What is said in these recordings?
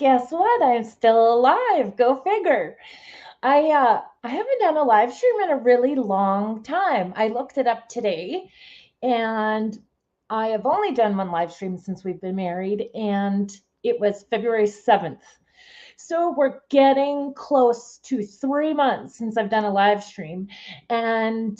guess what? I'm still alive. Go figure. I haven't done a live stream in a really long time. I looked it up today, and I have only done one live stream since we've been married, and it was February 7th. So we're getting close to 3 months since I've done a live stream. And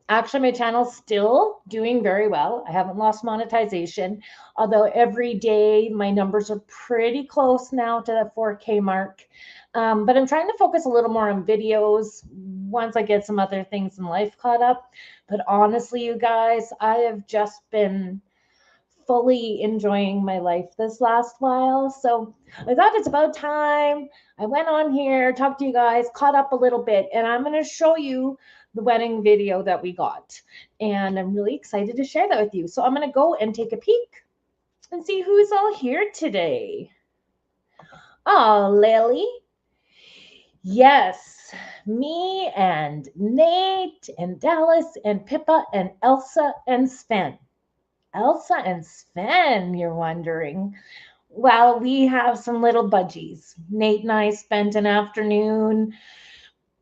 actually, my channel's still doing very well. I haven't lost monetization, although every day my numbers are pretty close now to the 4K mark. But I'm trying to focus a little more on videos once I get some other things in life caught up. But honestly, you guys, I have just been fully enjoying my life this last while. So I thought it's about time. I went on here, talked to you guys, caught up a little bit, and I'm going to show you the wedding video that we got. And I'm really excited to share that with you. So I'm going to go and take a peek and see who's all here today. Oh, Lily. Yes, me and Nate and Dallas and Pippa and Elsa and Sven. Elsa and Sven, you're wondering. Well, we have some little budgies. Nate and I spent an afternoon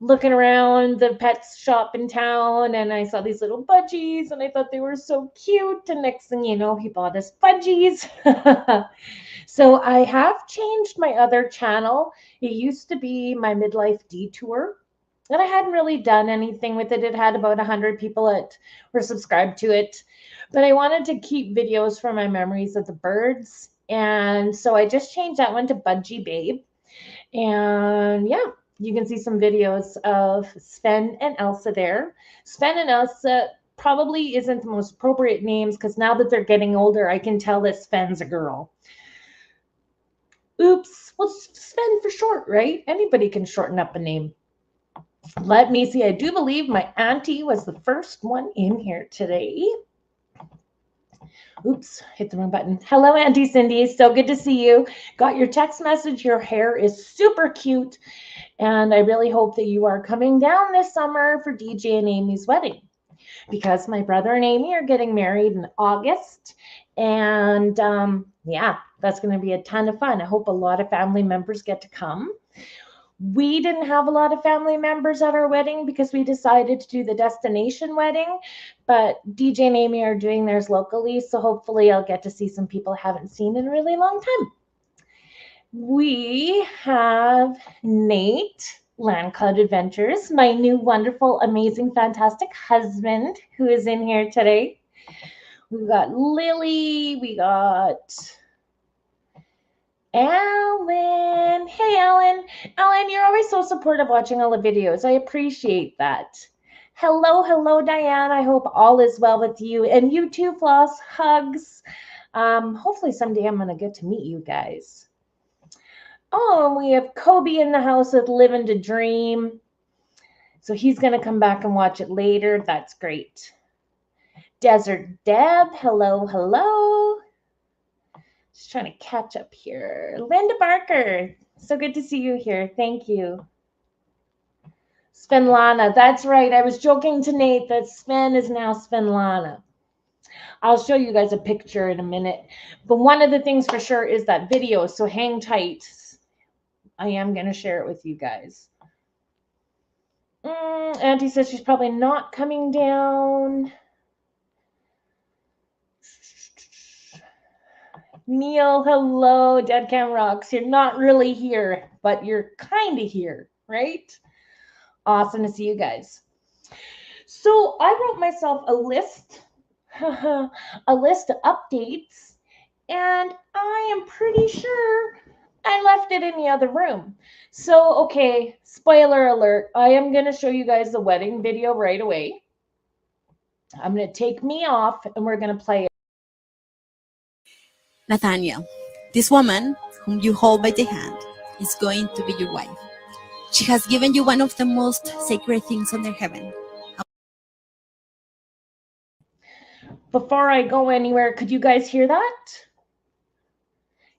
looking around the pet shop in town, and I saw these little budgies, and I thought they were so cute. And next thing you know, he bought us budgies. So I have changed my other channel. It used to be my midlife detour, and I hadn't really done anything with it. It had about 100 people that were subscribed to it, but I wanted to keep videos from my memories of the birds. And so I just changed that one to Budgie Babe. And yeah, you can see some videos of Sven and Elsa there. Sven and Elsa probably isn't the most appropriate names because now that they're getting older, I can tell that Sven's a girl. Oops, well, Sven for short, right? Anybody can shorten up a name. Let me see. I do believe my auntie was the first one in here today. Oops, hit the wrong button. Hello, Auntie Cindy. So good to see you. Got your text message. Your hair is super cute. And I really hope that you are coming down this summer for DJ and Amy's wedding, because my brother and Amy are getting married in August. And yeah, that's going to be a ton of fun. I hope a lot of family members get to come. We didn't have a lot of family members at our wedding because we decided to do the destination wedding, but DJ and Amy are doing theirs locally, so hopefully I'll get to see some people I haven't seen in a really long time. We have Nate, Land Cloud Adventures, my new wonderful, amazing, fantastic husband who is in here today. We've got Lily, we got Alan. Hey, Alan. Alan, you're always so supportive watching all the videos. I appreciate that. Hello, Diane. I hope all is well with you. And you too, Floss. Hugs. Hopefully someday I'm going to get to meet you guys. Oh, and we have Kobe in the house with Living to Dream. So he's going to come back and watch it later. That's great. Desert Deb. Hello. Just trying to catch up here. Linda Barker, so good to see you here. Thank you. Svenlana, that's right. I was joking to Nate that Sven is now Svenlana. I'll show you guys a picture in a minute. But one of the things for sure is that video, so hang tight. I am going to share it with you guys. Auntie says she's probably not coming down. Neil, hello, Dead Cam Rocks. You're not really here, but you're kind of here, right? Awesome to see you guys. So I wrote myself a list of updates, and I am pretty sure I left it in the other room. So, okay, spoiler alert, I am going to show you guys the wedding video right away. I'm going to take me off, and we're going to play it. Nathaniel, this woman, whom you hold by the hand, is going to be your wife. She has given you one of the most sacred things under heaven. Before I go anywhere, could you guys hear that?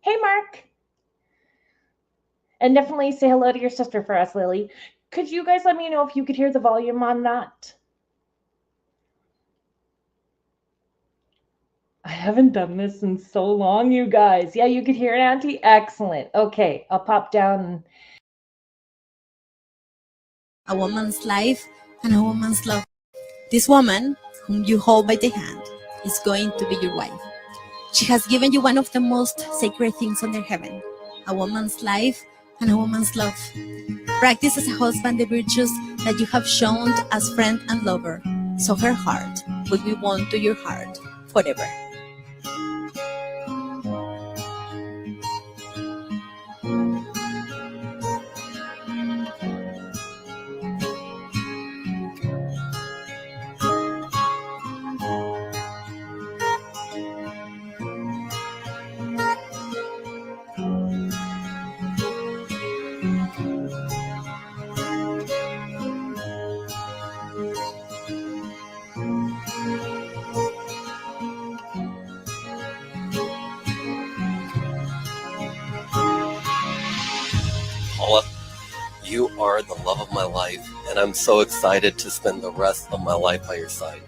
Hey, Mark. And definitely say hello to your sister for us, Lily. Could you guys let me know if you could hear the volume on that? I haven't done this in so long, you guys. Yeah, you could hear it, Auntie. Excellent. Okay, I'll pop down. A woman's life and a woman's love. This woman, whom you hold by the hand, is going to be your wife. She has given you one of the most sacred things under heaven, a woman's life and a woman's love. Practice as a husband the virtues that you have shown as friend and lover, so her heart will be won to your heart forever. Paula, you are the love of my life, and I'm so excited to spend the rest of my life by your side.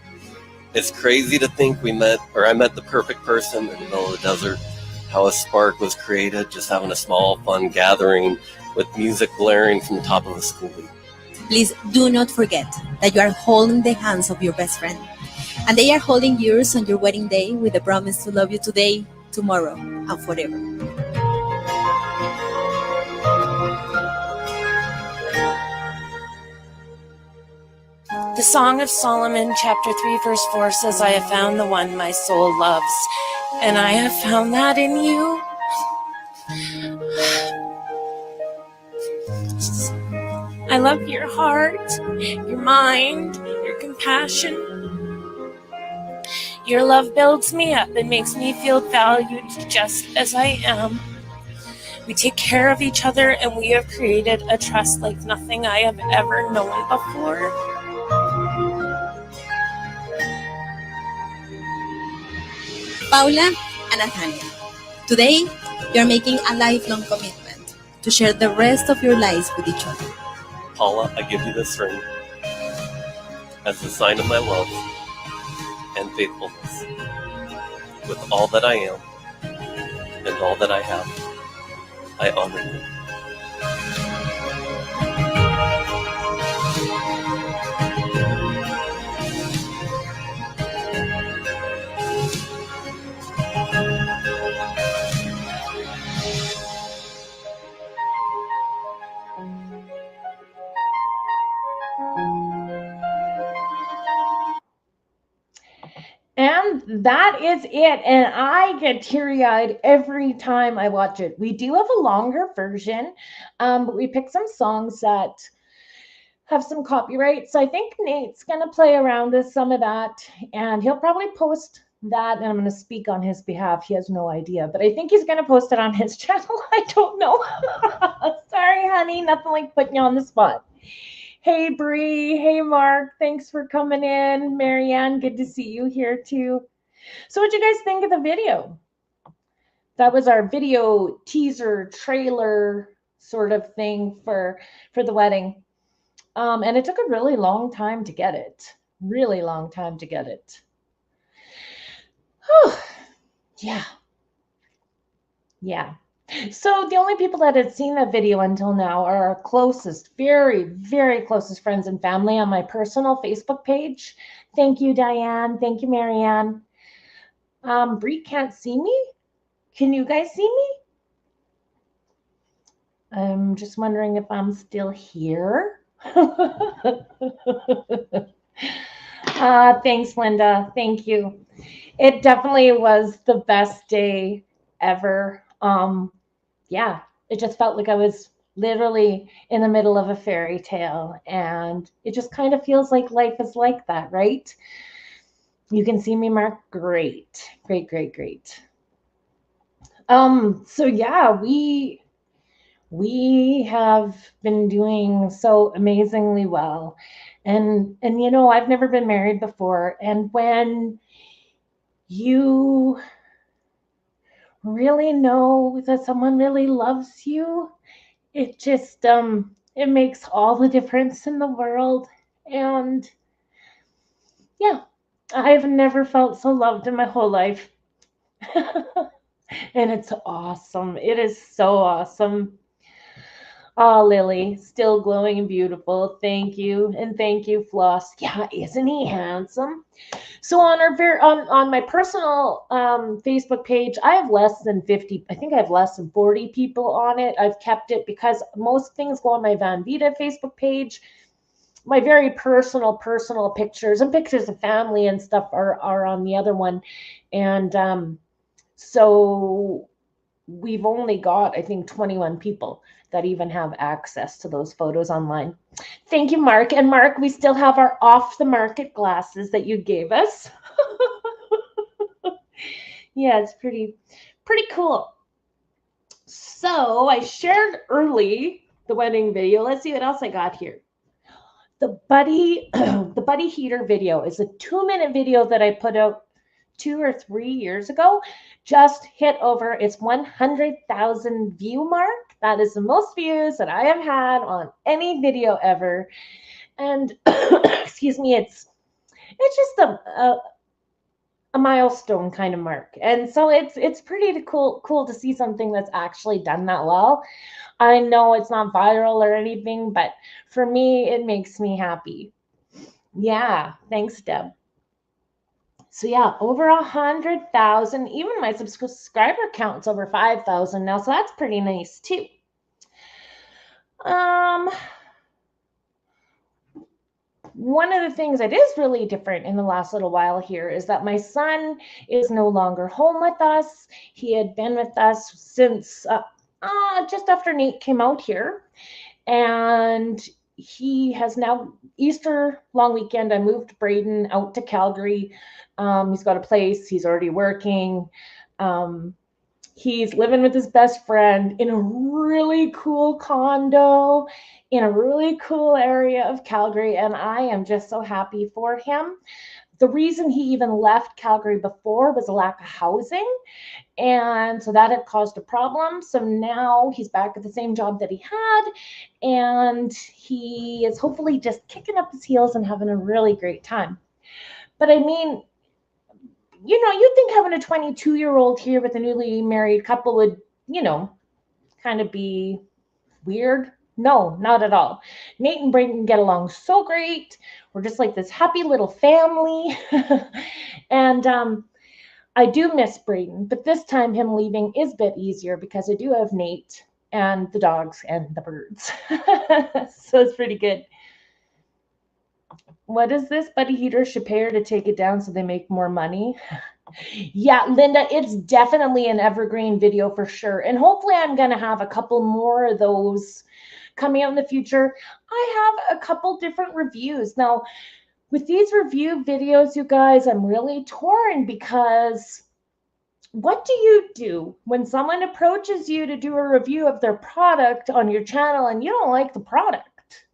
It's crazy to think I met the perfect person in the middle of the desert, how a spark was created, just having a small, fun gathering with music blaring from the top of a school. Please do not forget that you are holding the hands of your best friend, and they are holding yours on your wedding day with the promise to love you today, tomorrow, and forever. The Song of Solomon, chapter 3, verse 4 says, I have found the one my soul loves, and I have found that in you. I love your heart, your mind, your compassion. Your love builds me up and makes me feel valued just as I am. We take care of each other, and we have created a trust like nothing I have ever known before. Paula and Nathaniel, today you are making a lifelong commitment to share the rest of your lives with each other. Paula, I give you this ring as a sign of my love and faithfulness. With all that I am and all that I have, I honor you. And that is it. And I get teary eyed every time I watch it. We do have a longer version, but we picked some songs that have some copyright. So I think Nate's going to play around with some of that, and he'll probably post that. And I'm going to speak on his behalf. He has no idea, but I think he's going to post it on his channel. I don't know. Sorry, honey. Nothing like putting you on the spot. Hey, Bree. Hey, Mark. Thanks for coming in. Marianne, good to see you here too. So what'd you guys think of the video? That was our video teaser trailer sort of thing for the wedding. And it took a really long time to get it. Really long time to get it. Whew. Yeah. Yeah. So the only people that had seen that video until now are our closest, very, very closest friends and family on my personal Facebook page. Thank you, Diane. Thank you, Marianne. Bree can't see me. Can you guys see me? I'm just wondering if I'm still here. Thanks, Linda. Thank you. It definitely was the best day ever. Yeah, it just felt like I was literally in the middle of a fairy tale, and it just kind of feels like life is like that, right? You can see me, Mark. Great, great, great, great. So yeah, we have been doing so amazingly well. And you know, I've never been married before, and when you really know that someone really loves you, it just it makes all the difference in the world. And yeah, I've never felt so loved in my whole life. And it's awesome. It is so awesome. Oh, Lily, still glowing and beautiful. Thank you. And thank you, Floss. Yeah, isn't he handsome? So on on my personal Facebook page, I have less than 50. I think I have less than 40 people on it. I've kept it because most things go on my Van Vita Facebook page. My very personal pictures and pictures of family and stuff are on the other one. And so we've only got, I think, 21 people that even have access to those photos online. Thank you, Mark. And Mark, we still have our off the market glasses that you gave us. Yeah, it's pretty cool. So I shared early the wedding video. Let's see what else I got here. The buddy the buddy heater video is a 2-minute video that I put out 2 or 3 years ago. Just hit over its 100,000 view mark. That is the most views that I have had on any video ever. And excuse me, it's just a milestone kind of mark. And so it's pretty cool to see something that's actually done that well. I know it's not viral or anything, but for me, it makes me happy. Yeah, thanks, Deb. So yeah, over 100,000. Even my subscriber count's over 5,000 now, so that's pretty nice too. Um, One of the things that is really different in the last little while here is that my son is no longer home with us. He had been with us since just after Nate came out here, and he has now Easter long weekend. I moved Braden out to Calgary. He's got a place. He's already working. Um, he's living with his best friend in a really cool condo in a really cool area of Calgary, and I am just so happy for him. The reason he even left Calgary before was a lack of housing, and so that had caused a problem. So now he's back at the same job that he had, and he is hopefully just kicking up his heels and having a really great time. But I mean, you'd think having a 22-year-old here with a newly married couple would, kind of be weird. No, not at all. Nate and Brayden get along so great. We're just like this happy little family. And I do miss Brayden, but this time him leaving is a bit easier because I do have Nate and the dogs and the birds. So it's pretty good. What is this? Buddy Heater should pay her to take it down so they make more money. Yeah, Linda, it's definitely an evergreen video for sure. And hopefully I'm going to have a couple more of those coming out in the future. I have a couple different reviews. Now, with these review videos, you guys, I'm really torn because what do you do when someone approaches you to do a review of their product on your channel and you don't like the product?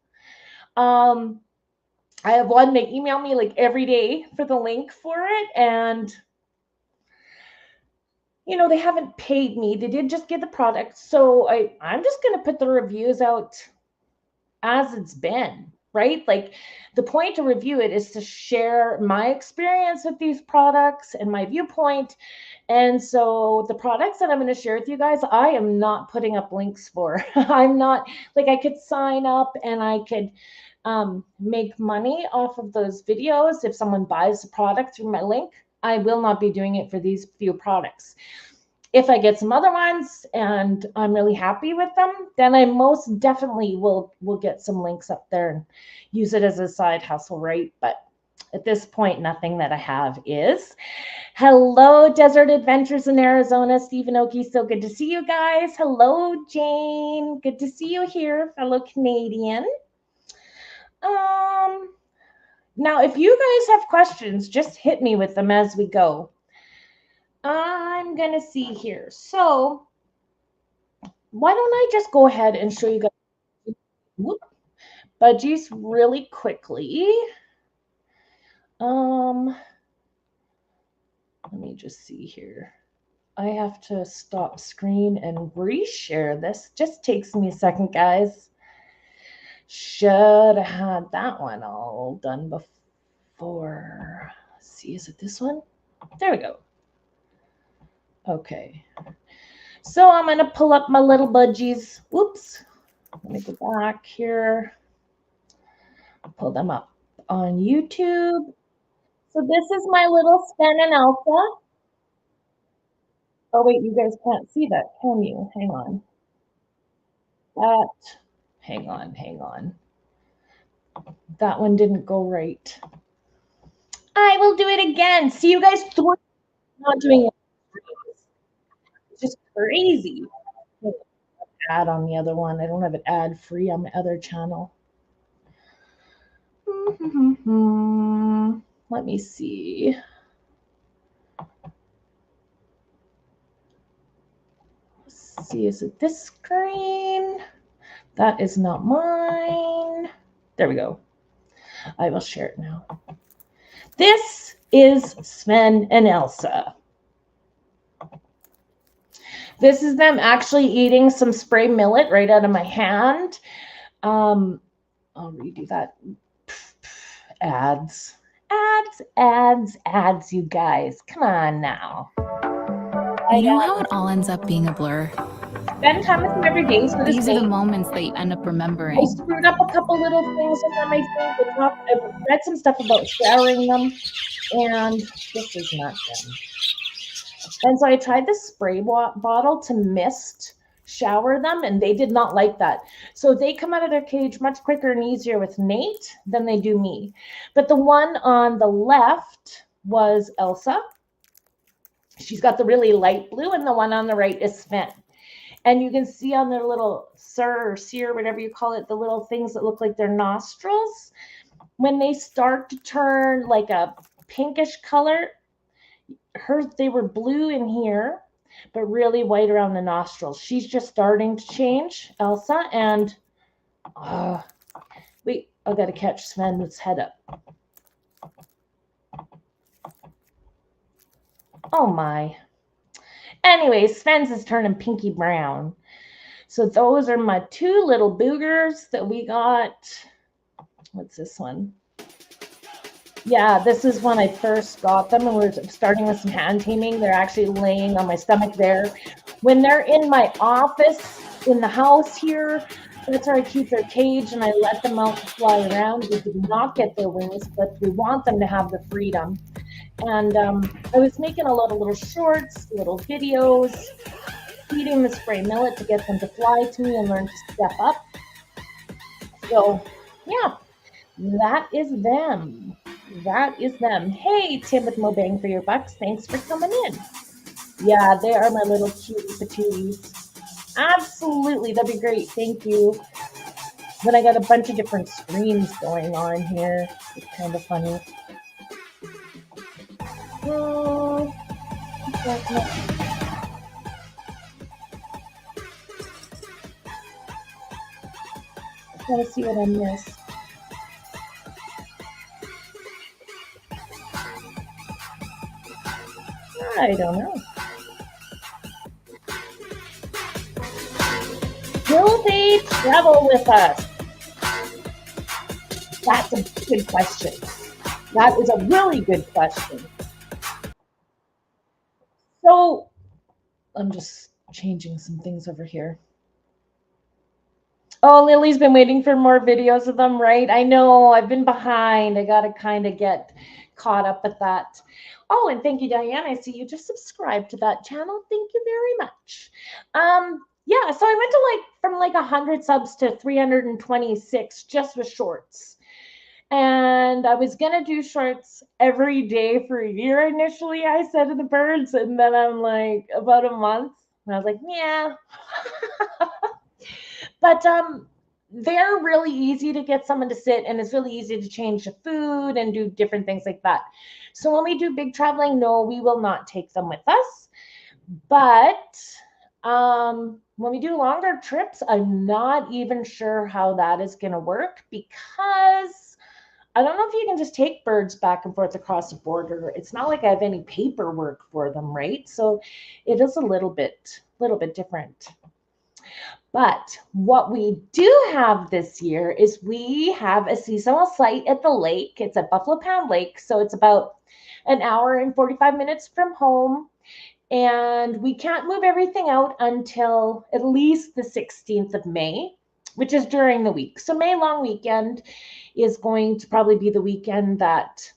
I have one, they email me like every day for the link for it, and they haven't paid me. They did just get the product. So I'm just going to put the reviews out as it's been, right? Like the point to review it is to share my experience with these products and my viewpoint. And so the products that I'm going to share with you guys, I am not putting up links for. I'm not like I could sign up and I could make money off of those videos if someone buys the product through my link. I will not be doing it for these few products. If I get some other ones and I'm really happy with them, then I most definitely will get some links up there and use it as a side hustle, right? But at this point, nothing that I have is. Hello, Desert Adventures in Arizona. Stephen Oki, so good to see you guys. Hello, Jane. Good to see you here, fellow Canadian. Now, if you guys have questions, just hit me with them as we go. I'm going to see here. So why don't I just go ahead and show you guys budgies really quickly. Let me just see here. I have to stop screen and reshare this. Just takes me a second, guys. Should have had that one all done before. Let's see, is it this one? There we go. Okay. So I'm going to pull up my little budgies. Whoops. Let me go back here. Pull them up on YouTube. So this is my little Sven and Elsa. Oh, wait, you guys can't see that, can you? Hang on. Hang on. That one didn't go right. I will do it again. See, you guys not doing it. It's just crazy. Ad on the other one. I don't have it ad free on my other channel. Let me see. Let's see, is it this screen? That is not mine. There we go. I will share it now. This is Sven and Elsa. This is them actually eating some spray millet right out of my hand. I'll redo that. Ads, you guys. Come on now. You know how it all ends up being a blur? Spend time with them every day. So these are the moments that you end up remembering. I screwed up a couple little things with them, I think. I read some stuff about showering them, and this is not them. And so I tried the spray bottle to mist shower them, and they did not like that. So they come out of their cage much quicker and easier with Nate than they do me. But the one on the left was Elsa. She's got the really light blue, and the one on the right is Sven. And you can see on their little sear, whatever you call it, the little things that look like their nostrils, when they start to turn like a pinkish color, they were blue in here, but really white around the nostrils. She's just starting to change, Elsa, and wait, I got to catch Sven's head up. Oh my. Anyway, Sven's is turning pinky brown. So those are my two little boogers that we got. What's this one? Yeah, this is when I first got them, and we're starting with some hand taming. They're actually laying on my stomach there. When they're in my office, in the house here, that's where I keep their cage, and I let them out to fly around. They did not get their wings, but we want them to have the freedom. And I was making a lot of little shorts, little videos, feeding the spray millet to get them to fly to me and learn to step up. So, yeah, that is them. That is them. Hey, Tim with Mo Bang for your bucks. Thanks for coming in. Yeah, they are my little cutie patooties. Absolutely. That'd be great. Thank you. Then I got a bunch of different screens going on here. It's kind of funny. Trying to see what I missed. I don't know. Will they travel with us? That's a good question. That is a really good question. So I'm just changing some things over here. Oh, Lily's been waiting for more videos of them, right? I know, I've been behind. I got to kind of get caught up with that. Oh, and thank you, Diane. I see you just subscribed to that channel. Thank you very much. Yeah, so I went to from 100 subs to 326 just with shorts. And I was going to do shorts every day for a year initially, I said to the birds. And then I'm like, about a month. And I was like, yeah. But they're really easy to get someone to sit, and it's really easy to change the food and do different things like that. So when we do big traveling, no, we will not take them with us. But when we do longer trips, I'm not even sure how that is going to work, because I don't know if you can just take birds back and forth across the border. It's not like I have any paperwork for them, right? So it is a little bit different. But what we do have this year is we have a seasonal site at the lake. It's at Buffalo Pound Lake. So it's about an hour and 45 minutes from home. And we can't move everything out until at least the 16th of May, which is during the week. So May long weekend is going to probably be the weekend that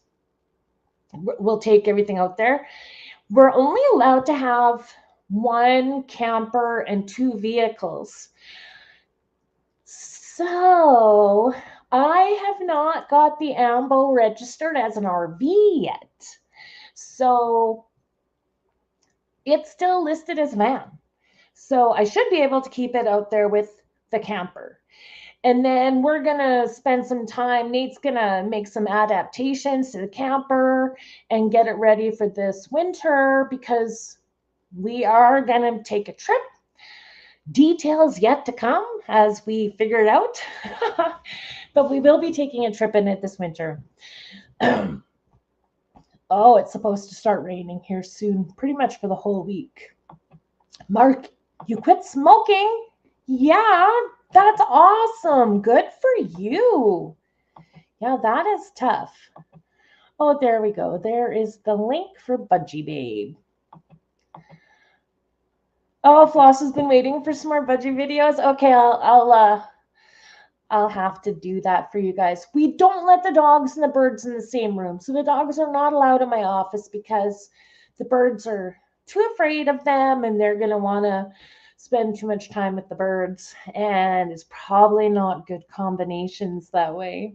we'll take everything out there. We're only allowed to have one camper and two vehicles. So I have not got the AMBO registered as an RV yet. So it's still listed as van. So I should be able to keep it out there with the camper. And then we're going to spend some time. Nate's going to make some adaptations to the camper and get it ready for this winter because we are going to take a trip. Details yet to come as we figure it out. But we will be taking a trip in it this winter. Oh, it's supposed to start raining here soon, pretty much for the whole week. Mark, you quit smoking? Yeah, that's awesome. Good for you. Yeah, that is tough. Oh, there we go. There is the link for Budgie Babe. Oh, Floss has been waiting for some more Budgie videos. Okay, I'll have to do that for you guys. We don't let the dogs and the birds in the same room. So the dogs are not allowed in my office because the birds are too afraid of them and they're going to want to spend too much time with the birds. And it's probably not good combinations that way.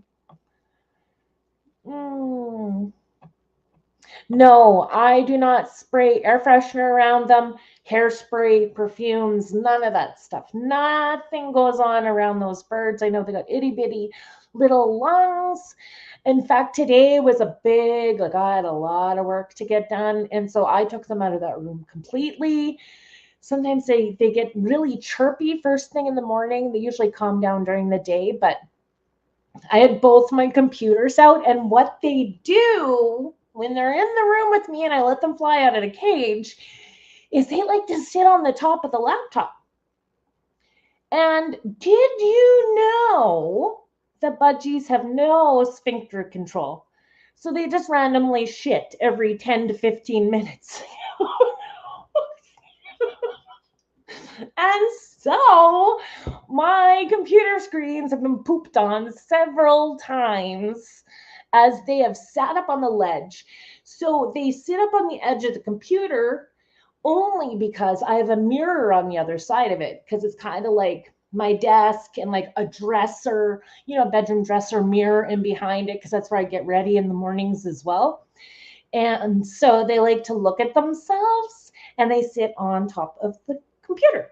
No, I do not spray air freshener around them, hairspray, perfumes, none of that stuff. Nothing goes on around those birds. I know they got itty bitty little lungs. In fact, today was a big, I had a lot of work to get done. And so I took them out of that room completely. Sometimes they get really chirpy first thing in the morning. They usually calm down during the day, but I had both my computers out, and what they do when they're in the room with me and I let them fly out of the cage is they like to sit on the top of the laptop. And did you know that budgies have no sphincter control? So they just randomly shit every 10 to 15 minutes. And so my computer screens have been pooped on several times as they have sat up on the ledge. So they sit up on the edge of the computer only because I have a mirror on the other side of it, because it's kind of like my desk and like a dresser, bedroom dresser mirror in behind it, because that's where I get ready in the mornings as well. And so they like to look at themselves and they sit on top of the computer.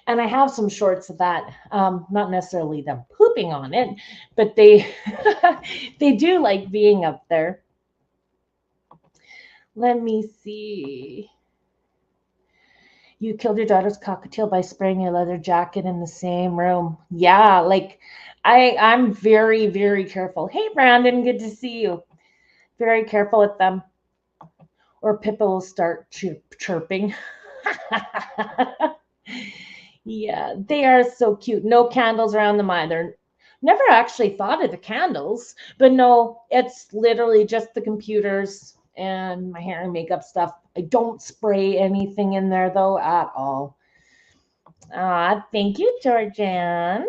And I have some shorts of that, not necessarily them pooping on it, but they they do like being up there. Let me see. You killed your daughter's cockatiel by spraying your leather jacket in the same room. Yeah, I'm very, very careful. Hey, Brandon, good to see you. Very careful with them, or Pippa will start chirping. Yeah, they are so cute. No candles around them either. Never actually thought of the candles, but no, it's literally just the computers and my hair and makeup stuff. I don't spray anything in there though at all. Thank you, Georgianne.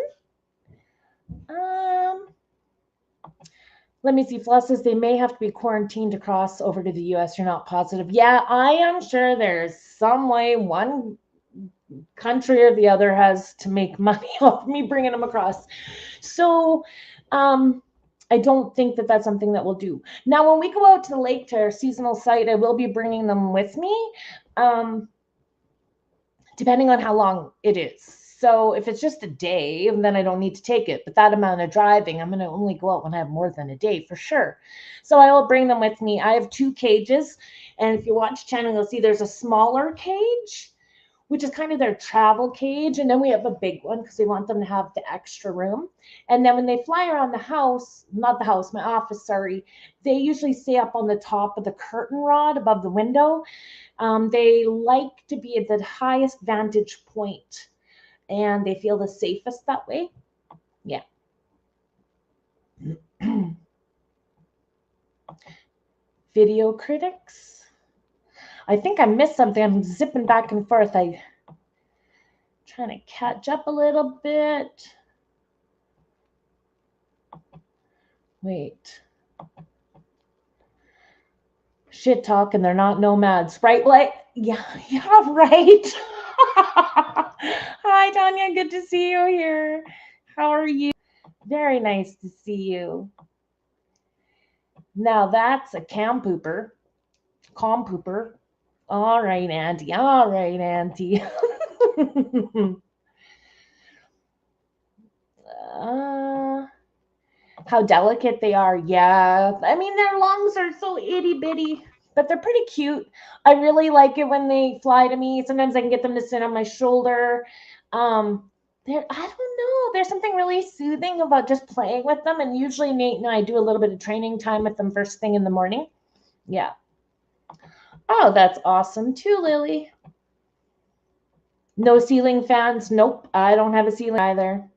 Let me see. Floss says they may have to be quarantined to cross over to the US. You're not positive. Yeah, I am sure there's some way one country or the other has to make money off me bringing them across. So I don't think that that's something that we'll do. Now, when we go out to the lake to our seasonal site, I will be bringing them with me, depending on how long it is. So if it's just a day, then I don't need to take it. But that amount of driving, I'm going to only go out when I have more than a day for sure. So I will bring them with me. I have 2 cages. And if you watch channel, you'll see there's a smaller cage, which is kind of their travel cage. And then we have a big one because we want them to have the extra room. And then when they fly around the house, not the house, my office, sorry, they usually stay up on the top of the curtain rod above the window. They like to be at the highest vantage point and they feel the safest that way. Yeah. Video critics. I think I missed something. I'm zipping back and forth. I'm trying to catch up a little bit. Wait. Shit talk and they're not nomads, right? Like, yeah, right. Hi, Tanya. Good to see you here. How are you? Very nice to see you. Now that's a calm pooper. All right, Auntie. All right, Auntie. uh, how delicate they are. Yeah. I mean, their lungs are so itty bitty, but they're pretty cute. I really like it when they fly to me. Sometimes I can get them to sit on my shoulder. I don't know. There's something really soothing about just playing with them. And usually Nate and I do a little bit of training time with them first thing in the morning. Yeah. Oh, that's awesome too, Lily. No ceiling fans. Nope. I don't have a ceiling either.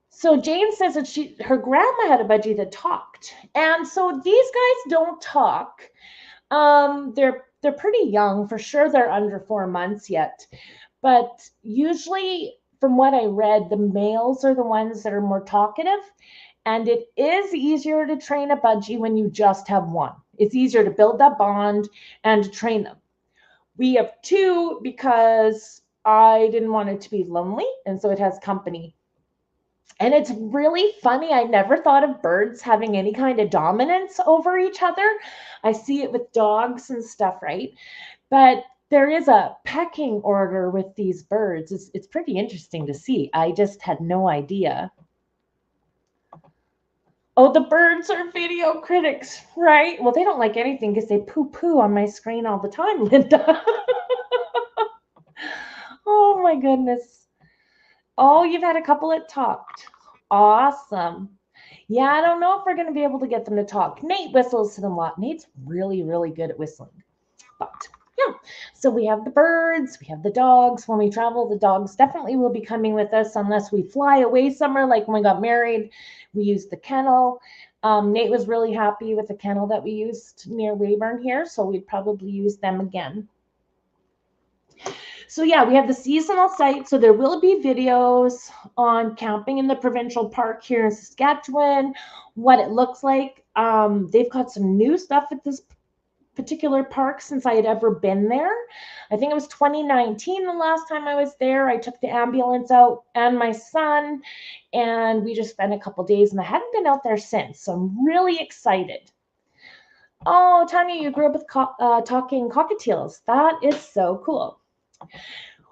So Jane says that her grandma had a budgie that talked. And so these guys don't talk. They're pretty young. For sure they're under 4 months yet. But usually from what I read, the males are the ones that are more talkative. And it is easier to train a budgie when you just have one. It's easier to build that bond and to train them. We have two because I didn't want it to be lonely. And so it has company. And it's really funny. I never thought of birds having any kind of dominance over each other. I see it with dogs and stuff, right? But there is a pecking order with these birds. It's pretty interesting to see. I just had no idea. Oh, the birds are video critics, right? Well, they don't like anything because they poo-poo on my screen all the time, Linda. Oh, my goodness. Oh, you've had a couple that talked. Awesome. Yeah, I don't know if we're going to be able to get them to talk. Nate whistles to them a lot. Nate's really, really good at whistling. But yeah, so we have the birds, we have the dogs. When we travel, the dogs definitely will be coming with us unless we fly away somewhere. Like when we got married, we used the kennel. Nate was really happy with the kennel that we used near Weyburn here, so we'd probably use them again. So yeah, we have the seasonal site. So there will be videos on camping in the provincial park here in Saskatchewan, what it looks like. They've got some new stuff at this particular park since I had ever been there. I think it was 2019 the last time I was there. I took the ambulance out and my son, and we just spent a couple days, and I hadn't been out there since. So I'm really excited. Oh, Tanya, you grew up with talking cockatiels. That is so cool.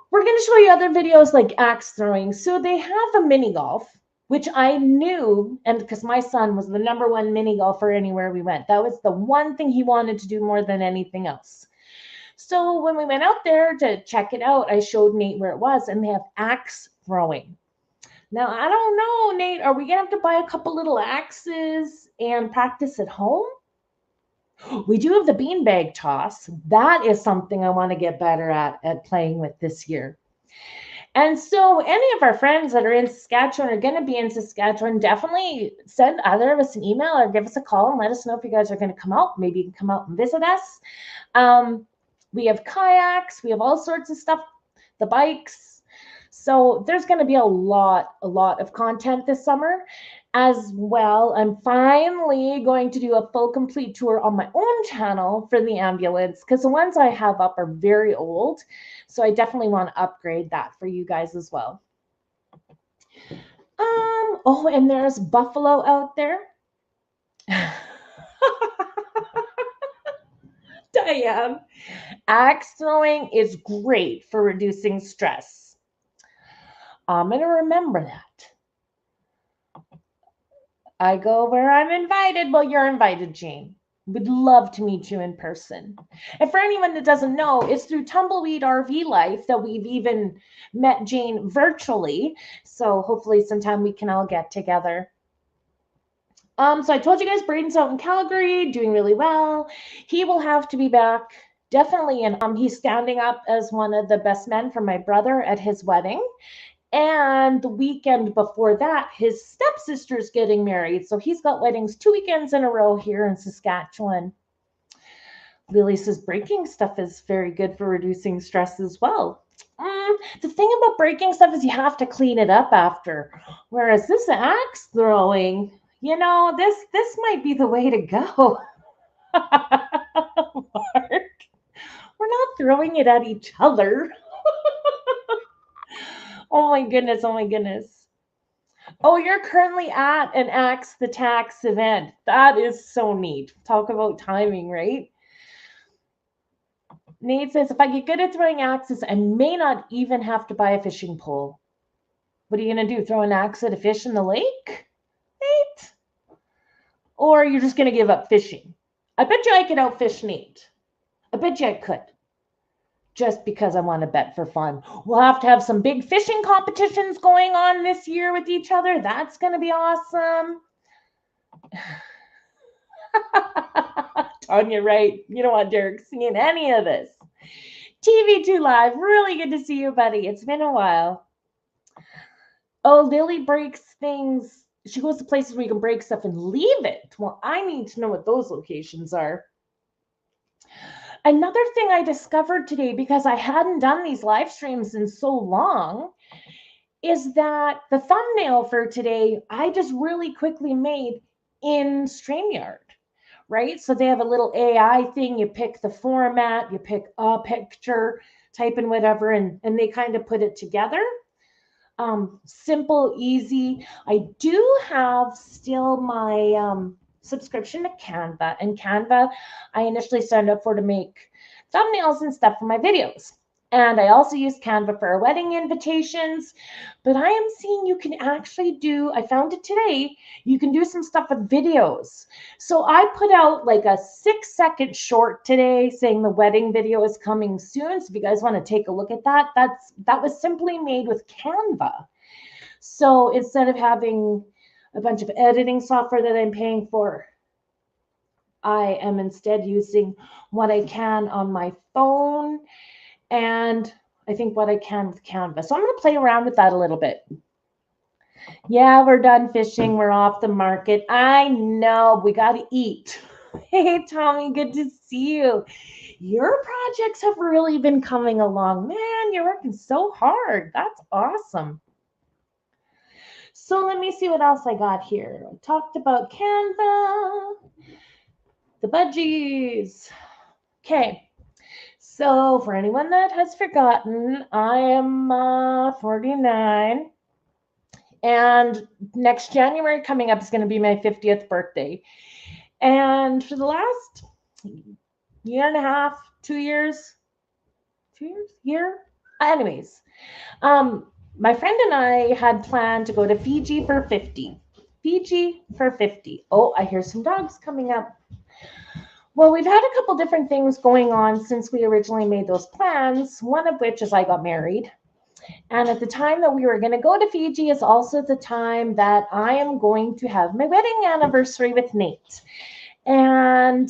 We're going to show you other videos like axe throwing. So they have a mini golf, which I knew, and because my son was the #1 mini golfer anywhere we went. That was the one thing he wanted to do more than anything else. So when we went out there to check it out, I showed Nate where it was, and they have axe throwing. Now, I don't know, Nate, are we going to have to buy a couple little axes and practice at home? We do have the beanbag toss. That is something I want to get better at playing with this year. And so any of our friends that are in Saskatchewan are going to be in Saskatchewan, definitely send either of us an email or give us a call and let us know if you guys are going to come out. Maybe you can come out and visit us. We have kayaks. We have all sorts of stuff, the bikes. So there's going to be a lot of content this summer. As well, I'm finally going to do a full complete tour on my own channel for the ambulance because the ones I have up are very old. So I definitely want to upgrade that for you guys as well. Oh, and there's buffalo out there. Diane, axe throwing is great for reducing stress. I'm going to remember that. I go where I'm invited. Well, you're invited, Jane. Would love to meet you in person. And for anyone that doesn't know, it's through Tumbleweed RV Life that we've even met Jane virtually. So hopefully sometime we can all get together. So I told you guys Braden's out in Calgary, doing really well. He will have to be back definitely. And he's standing up as one of the best men for my brother at his wedding. And the weekend before that, his stepsister's getting married. So he's got weddings 2 weekends in a row here in Saskatchewan. Lily says breaking stuff is very good for reducing stress as well. The thing about breaking stuff is you have to clean it up after. Whereas this axe throwing, this might be the way to go. Mark, we're not throwing it at each other. Oh my goodness, oh my goodness. Oh, you're currently at an Axe the Tax event. That is so neat. Talk about timing, right? Nate says, if I get good at throwing axes, I may not even have to buy a fishing pole. What are you going to do? Throw an axe at a fish in the lake? Nate? Or you're just going to give up fishing? I bet you I could outfish Nate. I bet you I could. Just because I want to bet for fun. We'll have to have some big fishing competitions going on this year with each other. That's going to be awesome. Tanya, right? You don't want Derek seeing any of this. TV2 Live, really good to see you, buddy. It's been a while. Oh, Lily breaks things. She goes to places where you can break stuff and leave it. Well, I need to know what those locations are. Another thing I discovered today, because I hadn't done these live streams in so long, is that the thumbnail for today, I just really quickly made in StreamYard, right? So they have a little AI thing. You pick the format, you pick a picture, type in whatever, and they kind of put it together. Simple, easy. I do have still my subscription to Canva, and Canva I initially signed up for to make thumbnails and stuff for my videos. And I also use Canva for our wedding invitations. But I am seeing you can actually do, I found it today, you can do some stuff with videos. So I put out like a 6-second short today saying the wedding video is coming soon. So if you guys want to take a look at that, that was simply made with Canva. So instead of having a bunch of editing software that I'm paying for, I am instead using what I can on my phone and I think what I can with Canva. So I'm going to play around with that a little bit. Yeah, we're done fishing. We're off the market. I know. We got to eat. Hey, Tommy, good to see you. Your projects have really been coming along. Man, you're working so hard. That's awesome. So let me see what else I got here. I talked about Canva, the budgies. Okay. So for anyone that has forgotten, I am 49. And next January coming up is going to be my 50th birthday. And for the last year and a half, 2 years, anyways, my friend and I had planned to go to Fiji for 50. Fiji for 50. Oh, I hear some dogs coming up. Well, we've had a couple different things going on since we originally made those plans, one of which is I got married. And at the time that we were going to go to Fiji is also the time that I am going to have my wedding anniversary with Nate. And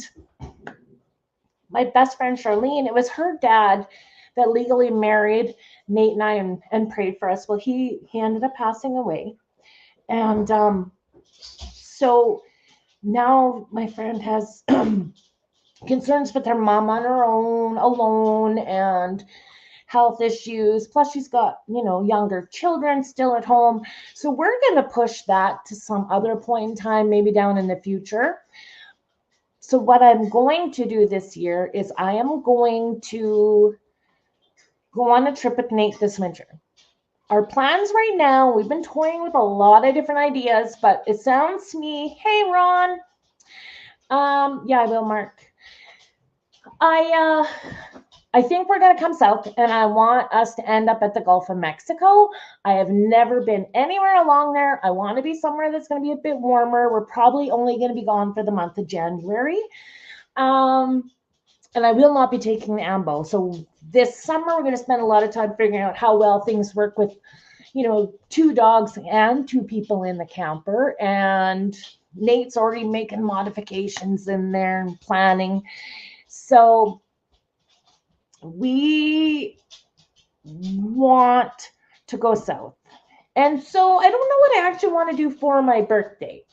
my best friend Charlene, it was her dad that legally married Nate and I and prayed for us. Well, he ended up passing away. And so now my friend has concerns with her mom on her own, alone, and health issues. Plus, she's got, younger children still at home. So we're going to push that to some other point in time, maybe down in the future. So what I'm going to do this year is I am going to go on a trip with Nate this winter. Our plans right now, we've been toying with a lot of different ideas, but it sounds to me, hey, Ron. Yeah, I will, Mark. I think we're going to come south, and I want us to end up at the Gulf of Mexico. I have never been anywhere along there. I want to be somewhere that's going to be a bit warmer. We're probably only going to be gone for the month of January. And I will not be taking the AMBO. So this summer, we're going to spend a lot of time figuring out how well things work with, 2 dogs and 2 people in the camper. And Nate's already making modifications in there and planning. So we want to go south. And so I don't know what I actually want to do for my birthday.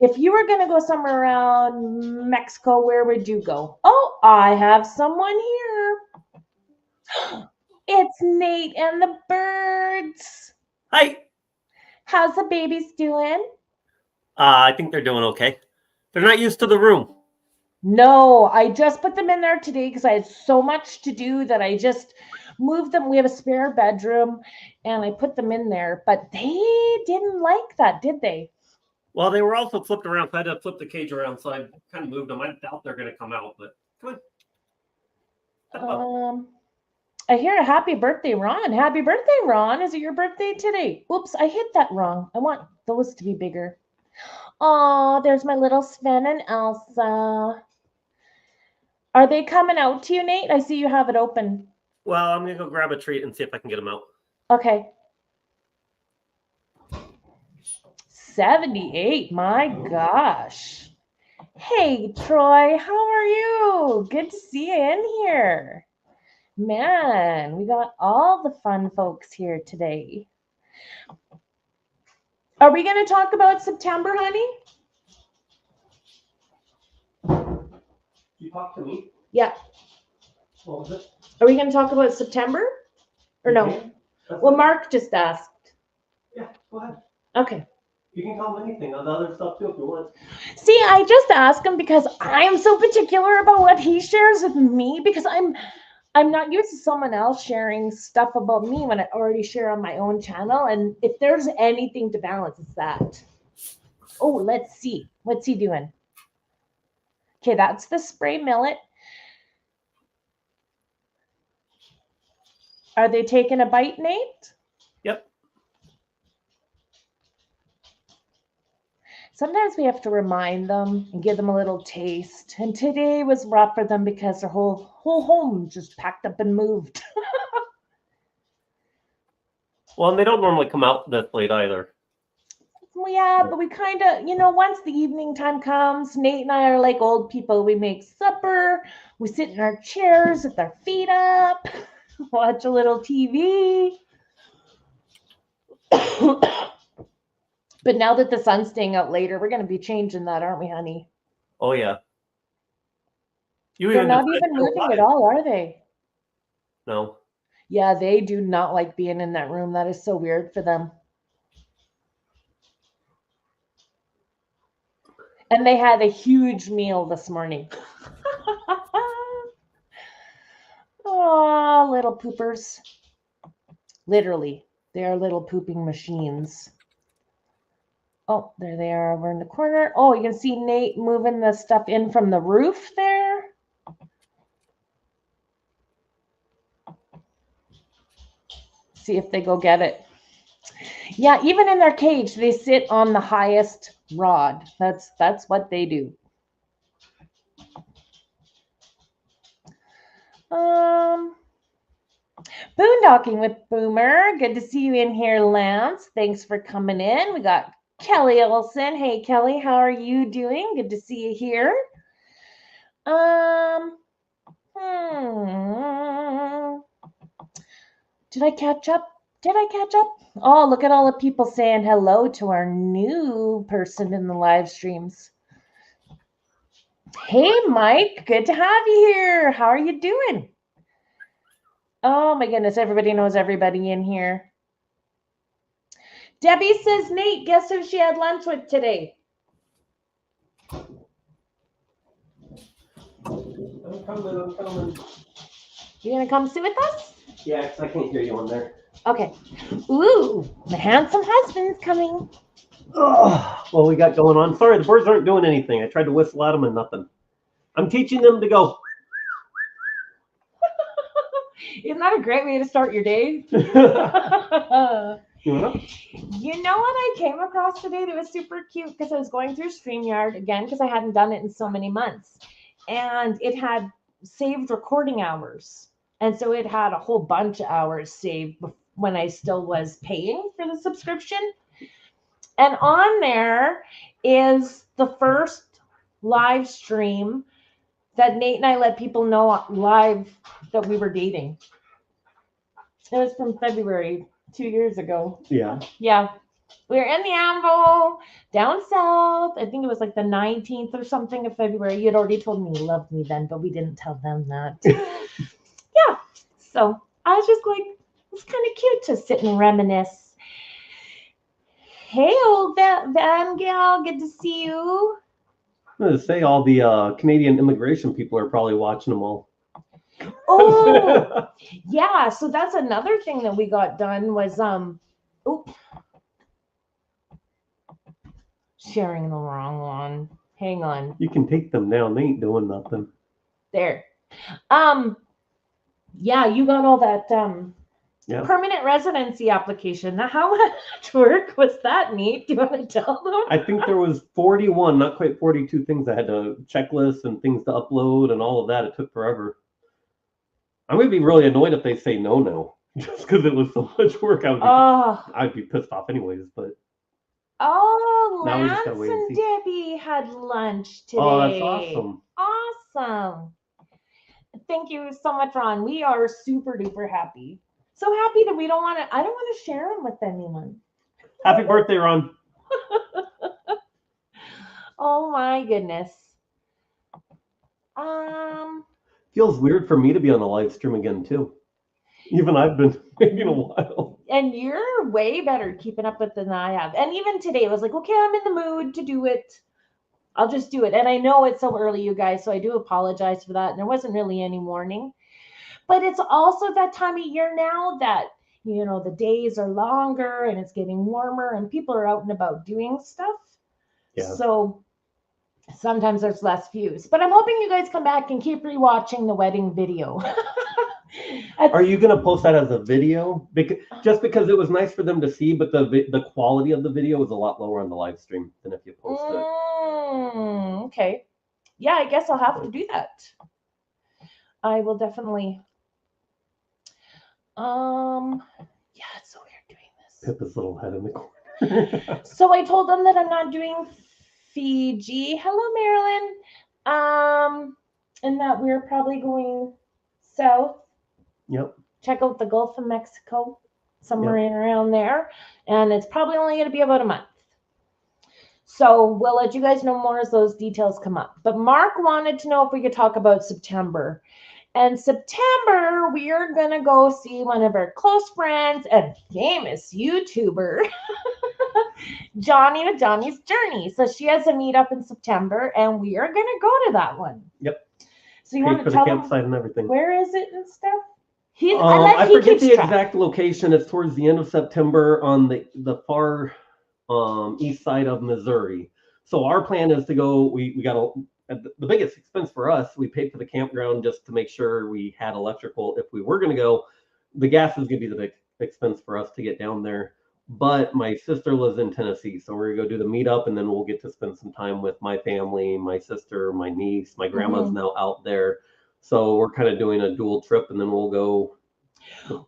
If you were going to go somewhere around Mexico, where would you go? Oh, I have someone here. It's Nate and the birds. Hi. How's the babies doing? I think they're doing okay. They're not used to the room. No, I just put them in there today because I had so much to do that I just moved them. We have a spare bedroom and I put them in there, but they didn't like that, did they? Well, they were also flipped around. I had to flip the cage around, so I kind of moved them. I doubt they're going to come out, but come on. I hear a happy birthday, Ron. Happy birthday, Ron. Is it your birthday today? Oops, I hit that wrong. I want those to be bigger. Oh, there's my little Sven and Elsa. Are they coming out to you, Nate? I see you have it open. Well, I'm going to go grab a treat and see if I can get them out. Okay. 78, my gosh. Hey, Troy, how are you? Good to see you in here. Man, we got all the fun folks here today. Are we going to talk about September, honey? You talk to me? Yeah. What was it? Are we going to talk about September? Or no? Well, Mark just asked. Yeah, go ahead. Okay. You can call them anything on the other stuff too if you want. See, I just asked him because I am so particular about what he shares with me because I'm not used to someone else sharing stuff about me when I already share on my own channel. And if there's anything to balance, it's that. Oh, let's see. What's he doing? Okay, that's the spray millet. Are they taking a bite, Nate? Yep. Sometimes we have to remind them and give them a little taste. And today was rough for them because their whole home just packed up and moved. Well, and they don't normally come out this late either. Yeah, but we kind of, once the evening time comes, Nate and I are like old people. We make supper, we sit in our chairs with our feet up, watch a little TV. But now that the sun's staying out later, we're going to be changing that, aren't we, honey? Oh, yeah. They're not even moving at all, are they? No. Yeah, they do not like being in that room. That is so weird for them. And they had a huge meal this morning. Oh, little poopers. Literally, they are little pooping machines. Oh, there they are over in the corner. Oh, you can see Nate moving the stuff in from the roof there. See if they go get it. Yeah, even in their cage, they sit on the highest rod. That's what they do. Boondocking with Boomer. Good to see you in here, Lance. Thanks for coming in. We got Kelly Olson. Hey, Kelly, how are you doing? Good to see you here. Did I catch up? Oh, look at all the people saying hello to our new person in the live streams. Hey, Mike, good to have you here. How are you doing? Oh my goodness, everybody knows everybody in here. Debbie says, Nate, guess who she had lunch with today? I'm coming. You gonna come sit with us? Yeah, because I can't hear you on there. Okay. Ooh, my handsome husband's coming. Oh, what we got going on? Sorry, the birds aren't doing anything. I tried to whistle at them and nothing. I'm teaching them to go. Isn't that a great way to start your day? You know what I came across today that was super cute because I was going through StreamYard again because I hadn't done it in so many months. And it had saved recording hours. And so it had a whole bunch of hours saved when I still was paying for the subscription. And on there is the first live stream that Nate and I let people know live that we were dating. It was from February 2 years ago. Yeah. Yeah. We were in the Anvil down south. I think it was like the 19th or something of February. You had already told me you loved me then, but we didn't tell them that. Yeah. So I was just like, it's kind of cute to sit and reminisce. Hey, old Van Gal, good to see you. I'm going to say all the Canadian immigration people are probably watching them all. Oh, yeah. So that's another thing that we got done was sharing the wrong one. Hang on. You can take them down. They ain't doing nothing. There. Yeah, you got all that Yeah. permanent residency application. Now, how much work was that, Nate? Do you want to tell them? I think there was 41, not quite 42 things I had to checklist and things to upload and all of that. It took forever. I'm going to be really annoyed if they say no now, just because it was so much work. I'd be pissed off anyways, but. Oh, Now we Lance just gotta wait and and see. Debbie had lunch today. Oh, that's awesome. Awesome. Thank you so much, Ron. We are super duper happy. So happy that I don't want to share them with anyone. Happy birthday, Ron. Oh my goodness. Feels weird for me to be on a live stream again too. Even I've been waiting a while. And you're way better keeping up with it than I have. And even today, I was like, okay, I'm in the mood to do it. I'll just do it. And I know it's so early, you guys, so I do apologize for that. And there wasn't really any warning. But it's also that time of year now that, the days are longer and it's getting warmer and people are out and about doing stuff. Yeah. So sometimes there's less views. But I'm hoping you guys come back and keep rewatching the wedding video. Are you going to post that as a video? Just because it was nice for them to see, but the quality of the video was a lot lower on the live stream than if you post it. Okay. Yeah, I guess I'll have to do that. I will definitely. Yeah, it's so weird doing this. Pippa's little head in the corner. So I told them that I'm not doing Fiji. Hello, Marilyn. And that we're probably going south. Yep. Check out the Gulf of Mexico, somewhere in around there. And it's probably only going to be about a month. So we'll let you guys know more as those details come up. But Mark wanted to know if we could talk about September. And September, we are going to go see one of our close friends and famous YouTuber, Johnny with Johnny's Journey. So she has a meetup in September, and we are going to go to that one. Yep. So you want to tell them and everything. Where is it and stuff? I forget the exact location. It's towards the end of September on the far east side of Missouri. So our plan is to go. We got the biggest expense for us. We paid for the campground just to make sure we had electrical. If we were going to go, the gas is going to be the big expense for us to get down there. But my sister lives in Tennessee, so we're going to go do the meetup, and then we'll get to spend some time with my family, my sister, my niece. My grandma's now out there. So we're kind of doing a dual trip, and then we'll go.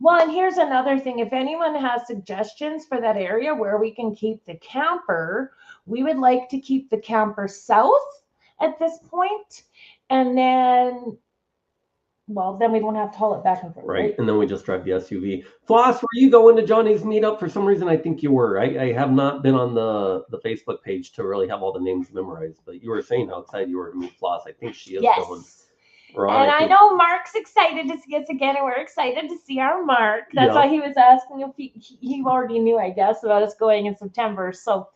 Well, and here's another thing. If anyone has suggestions for that area where we can keep the camper, we would like to keep the camper south at this point. And then, then we don't have to haul it back and forth. Right. And then we just drive the SUV. Floss, were you going to Johnny's meetup? For some reason, I think you were. I have not been on the Facebook page to really have all the names memorized, but you were saying how excited you were to meet Floss. I think she is going. Ron, and I know Mark's excited to see us again, and we're excited to see our Mark. That's why he was asking if he already knew, I guess, about us going in September. So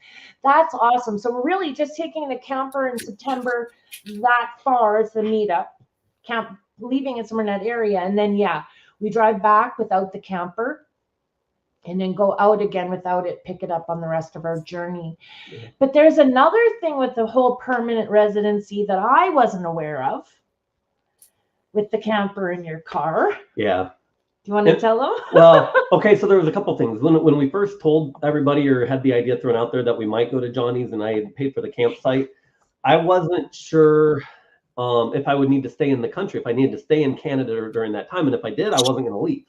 that's awesome. So we're really just taking the camper in September that far as the meetup, leaving it somewhere in that area. And then, we drive back without the camper and then go out again without it, pick it up on the rest of our journey. Yeah. But there's another thing with the whole permanent residency that I wasn't aware of. With the camper in your car. Yeah. Do you want to tell them? Well, okay, so there was a couple things. When we first told everybody or had the idea thrown out there that we might go to Johnny's and I had paid for the campsite, I wasn't sure if I would need to stay in the country, if I needed to stay in Canada during that time. And if I did, I wasn't going to leave.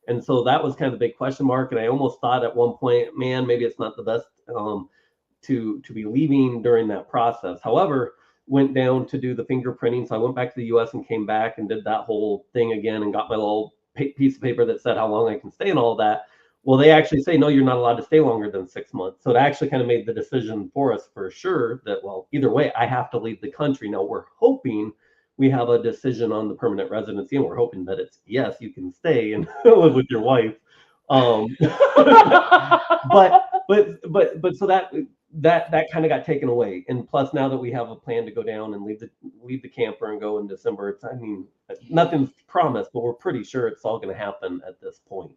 And so that was kind of the big question mark. And I almost thought at one point, man, maybe it's not the best to be leaving during that process. However, went down to do the fingerprinting. So I went back to the US and came back and did that whole thing again and got my little piece of paper that said how long I can stay and all of that. Well, they actually say, no, you're not allowed to stay longer than 6 months. So it actually kind of made the decision for us for sure that, well, either way, I have to leave the country. Now we're hoping we have a decision on the permanent residency, and we're hoping that it's yes, you can stay and live with your wife. But so that kind of got taken away. And plus, now that we have a plan to go down and leave the camper and go in December, I mean, nothing's promised, but we're pretty sure it's all going to happen at this point.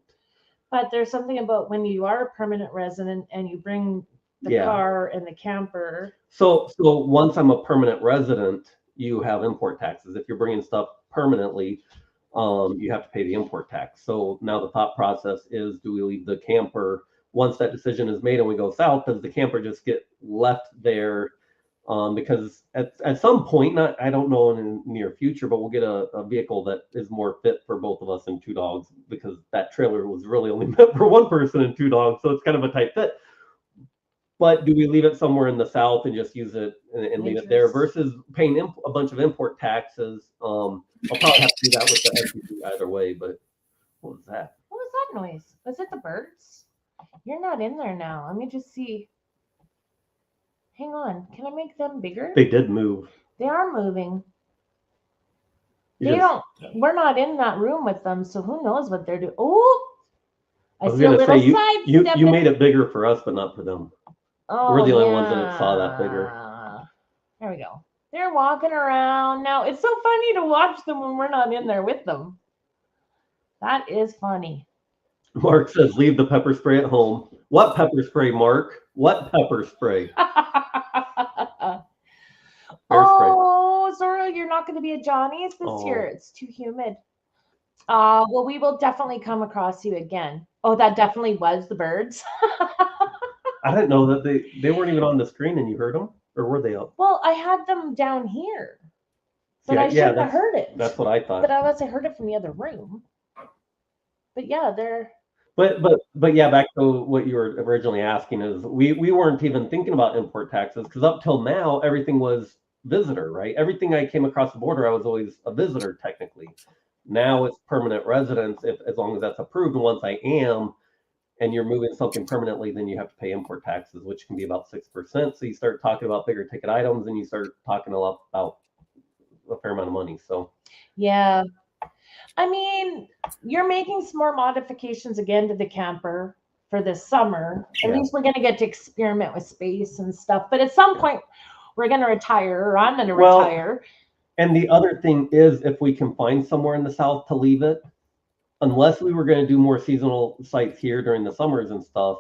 But there's something about when you are a permanent resident and you bring the car and the camper. So once I'm a permanent resident, you have import taxes. If you're bringing stuff permanently, you have to pay the import tax. So now the thought process is, do we leave the camper once that decision is made and we go south? Does the camper just get left there? Because at some point, I don't know in the near future, but we'll get a vehicle that is more fit for both of us and 2 dogs, because that trailer was really only meant for 1 person and 2 dogs. So it's kind of a tight fit. But do we leave it somewhere in the south and just use it and leave it there versus paying a bunch of import taxes? I'll probably have to do that with the SUV either way. But what was that? What was that noise? Was it the birds? You're not in there now. Let me just see. Hang on. Can I make them bigger? They did move. They are moving. We're not in that room with them, so who knows what they're doing. Oh, I see a little side step. You made it bigger for us, but not for them. Oh, we're the only ones that saw that bigger. There we go. They're walking around now. It's so funny to watch them when we're not in there with them. That is funny. Mark says, leave the pepper spray at home. What pepper spray, Mark? What pepper spray? Oh, Zora, you're not going to be at Johnny's this year. It's too humid. Well, we will definitely come across you again. Oh, that definitely was the birds. I didn't know that they weren't even on the screen and you heard them, or were they up? Well, I had them down here, but I shouldn't have heard it. That's what I thought. But I heard it from the other room. But yeah, they're. But yeah, back to what you were originally asking is we weren't even thinking about import taxes, because up till now everything was visitor, right? Everything I came across the border, I was always a visitor technically. Now it's permanent residence, as long as that's approved. And once I am, and you're moving something permanently, then you have to pay import taxes, which can be about 6%. So you start talking about bigger ticket items, and you start talking a lot about a fair amount of money. So yeah, I mean, you're making some more modifications again to the camper for this summer. At least we're going to get to experiment with space and stuff. But at some point, we're going to retire, or I'm going to retire. And the other thing is, if we can find somewhere in the south to leave it, unless we were going to do more seasonal sites here during the summers and stuff,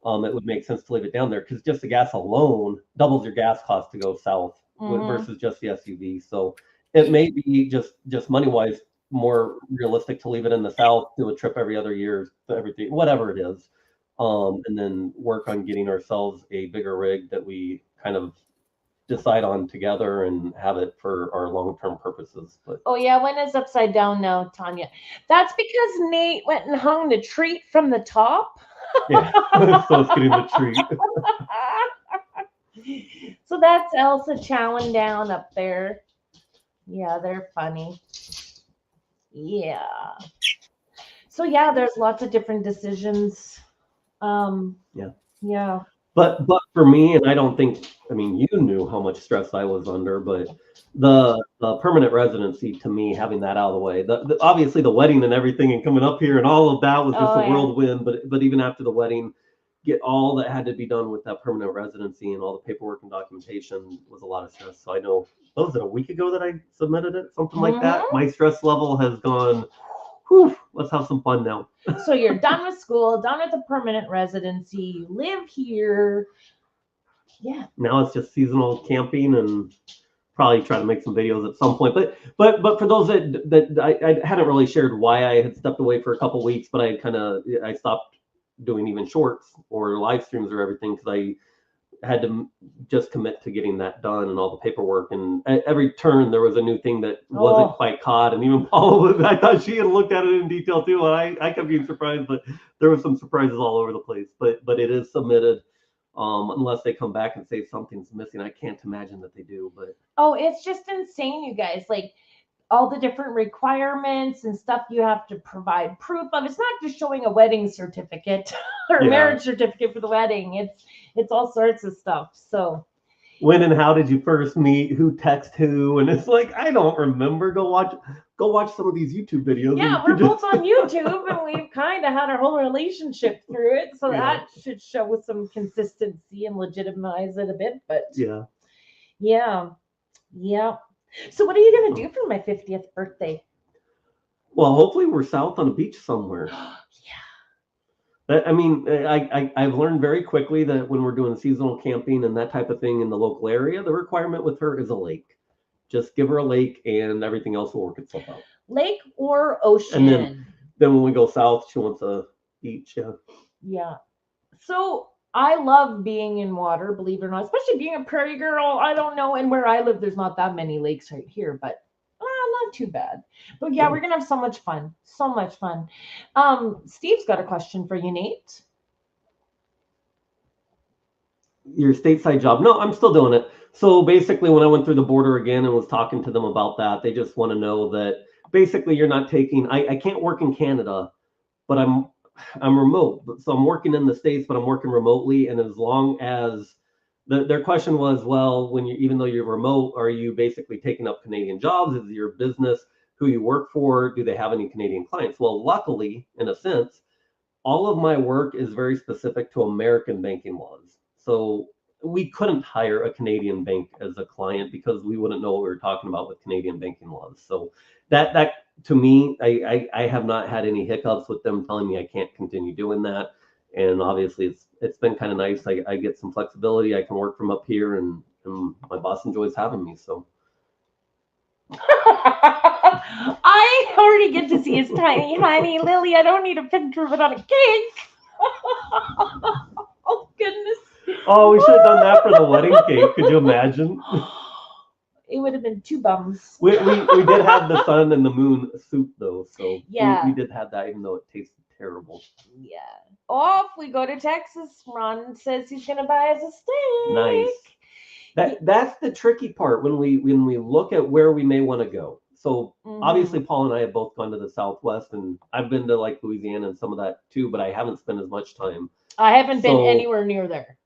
it would make sense to leave it down there, because just the gas alone doubles your gas cost to go south versus just the SUV. So it may be just money wise more realistic to leave it in the south, do a trip every other year, everything, whatever it is, and then work on getting ourselves a bigger rig that we kind of decide on together and have it for our long-term purposes. But oh yeah, when it's upside down now, Tanya. That's because Nate went and hung the treat from the top. Yeah, so it's getting the treat. So that's Elsa chowing down up there. Yeah, they're funny. Yeah. So yeah, there's lots of different decisions. Yeah. But for me, and I don't think, I mean, you knew how much stress I was under, but the permanent residency, to me, having that out of the way, obviously the wedding and everything and coming up here and all of that was just a whirlwind. But even after the wedding, get all that had to be done with that permanent residency and all the paperwork and documentation was a lot of stress. So I know, was it a week ago that I submitted it? Something like that. My stress level has gone, whew, let's have some fun now. So you're done with school, done with the permanent residency, you live here. Yeah. Now it's just seasonal camping, and probably try to make some videos at some point. But for those that I hadn't really shared why I had stepped away for a couple weeks, but I stopped doing even shorts or live streams or everything, because I had to just commit to getting that done and all the paperwork. And at every turn there was a new thing that wasn't quite caught. And even Paula, I thought she had looked at it in detail too. And I kept being surprised, but there was some surprises all over the place. But it is submitted, unless they come back and say something's missing. I can't imagine that they do. But oh, it's just insane, you guys. Like, all the different requirements and stuff you have to provide proof of. It's not just showing a wedding certificate or marriage certificate for the wedding. It's all sorts of stuff. So when and how did you first meet? Who texted who? And it's like, I don't remember. Go watch some of these YouTube videos. Yeah, we're both on YouTube, and we've kind of had our whole relationship through it. So that should show some consistency and legitimize it a bit. But yeah. So what are you gonna do for my 50th birthday? Well, hopefully we're south on a beach somewhere. I mean, I've learned very quickly that when we're doing seasonal camping and that type of thing in the local area, the requirement with her is a lake. Just give her a lake and everything else will work itself out. Lake or ocean. And then when we go south, she wants a beach. Yeah. So I love being in water, believe it or not, especially being a prairie girl. I don't know. And where I live, there's not that many lakes right here, but not too bad. But yeah, we're going to have so much fun. So much fun. Steve's got a question for you, Nate. Your stateside job. No, I'm still doing it. So basically, when I went through the border again and was talking to them about that, they just want to know that basically you're not taking, I can't work in Canada, but I'm remote. So I'm working in the States, but I'm working remotely. And as long as their question was, well, even though you're remote, are you basically taking up Canadian jobs? Is your business who you work for? Do they have any Canadian clients? Well, luckily, in a sense, all of my work is very specific to American banking laws. So we couldn't hire a Canadian bank as a client because we wouldn't know what we were talking about with Canadian banking laws. So that to me, I have not had any hiccups with them telling me I can't continue doing that. And obviously it's been kind of nice. I get some flexibility. I can work from up here and my boss enjoys having me. So I already get to see his tiny honey. Lily, I don't need a picture of it on a cake. Oh goodness. Oh, we should have done that for the wedding cake. Could you imagine? It would have been 2 bums. We did have the sun and the moon soup though, so yeah, we did have that, even though it tasted terrible. Yeah. Oh, if we go to Texas, Ron says he's gonna buy us a steak. Nice. That's the tricky part when we look at where we may want to go. So obviously, Paul and I have both gone to the Southwest, and I've been to like Louisiana and some of that too, but I haven't spent as much time. I haven't been anywhere near there.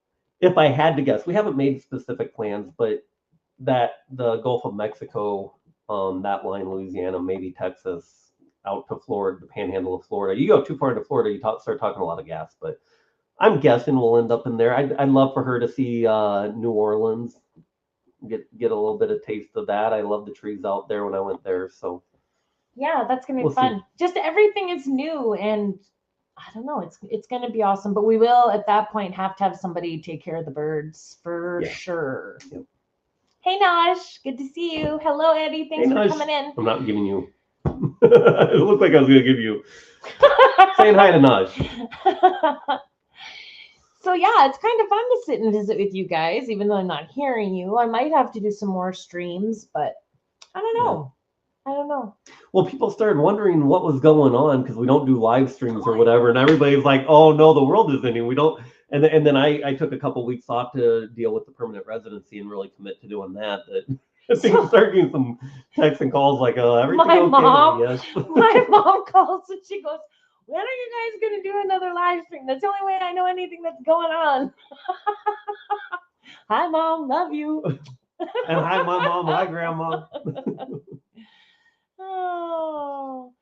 If I had to guess, we haven't made specific plans, but that the Gulf of Mexico, that line, Louisiana, maybe Texas, out to Florida, the Panhandle of Florida. You go too far into Florida, you start talking a lot of gas. But I'm guessing we'll end up in there. I'd love for her to see New Orleans, get a little bit of taste of that. I love the trees out there when I went there. So yeah, that's gonna be fun. Just everything is new, and I don't know. It's gonna be awesome. But we will at that point have to have somebody take care of the birds for sure. Yep. Hey Nosh, good to see you. Hello Eddie, thanks for coming in. I'm not giving you. It looked like I was gonna give you. Saying hi to Nosh. So yeah, it's kind of fun to sit and visit with you guys, even though I'm not hearing you. I might have to do some more streams, but I don't know. I don't know. Well, people started wondering what was going on because we don't do live streams or whatever, and everybody's like, "Oh no, the world is ending. We don't." And then I took a couple weeks off to deal with the permanent residency and really commit to doing that. That things start getting some texts and calls like, everything okay? Yes. My mom calls and she goes, when are you guys going to do another live stream? That's the only way I know anything that's going on. Hi, Mom. Love you. And hi, my mom. Hi, Grandma. Oh.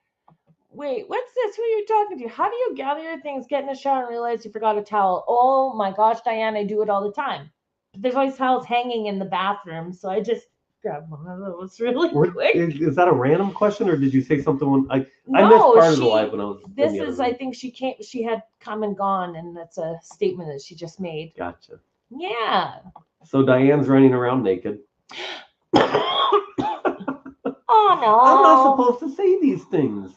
Wait, what's this? Who are you talking to? How do you gather your things, get in the shower, and realize you forgot a towel? Oh, my gosh, Diane, I do it all the time. But there's always towels hanging in the bathroom, so I just grab one of those really quick. Is that a random question, or did you say something when I missed part of the live when I was? This is, I think she had come and gone, and that's a statement that she just made. Gotcha. Yeah. So Diane's running around naked. Oh no! I'm not supposed to say these things.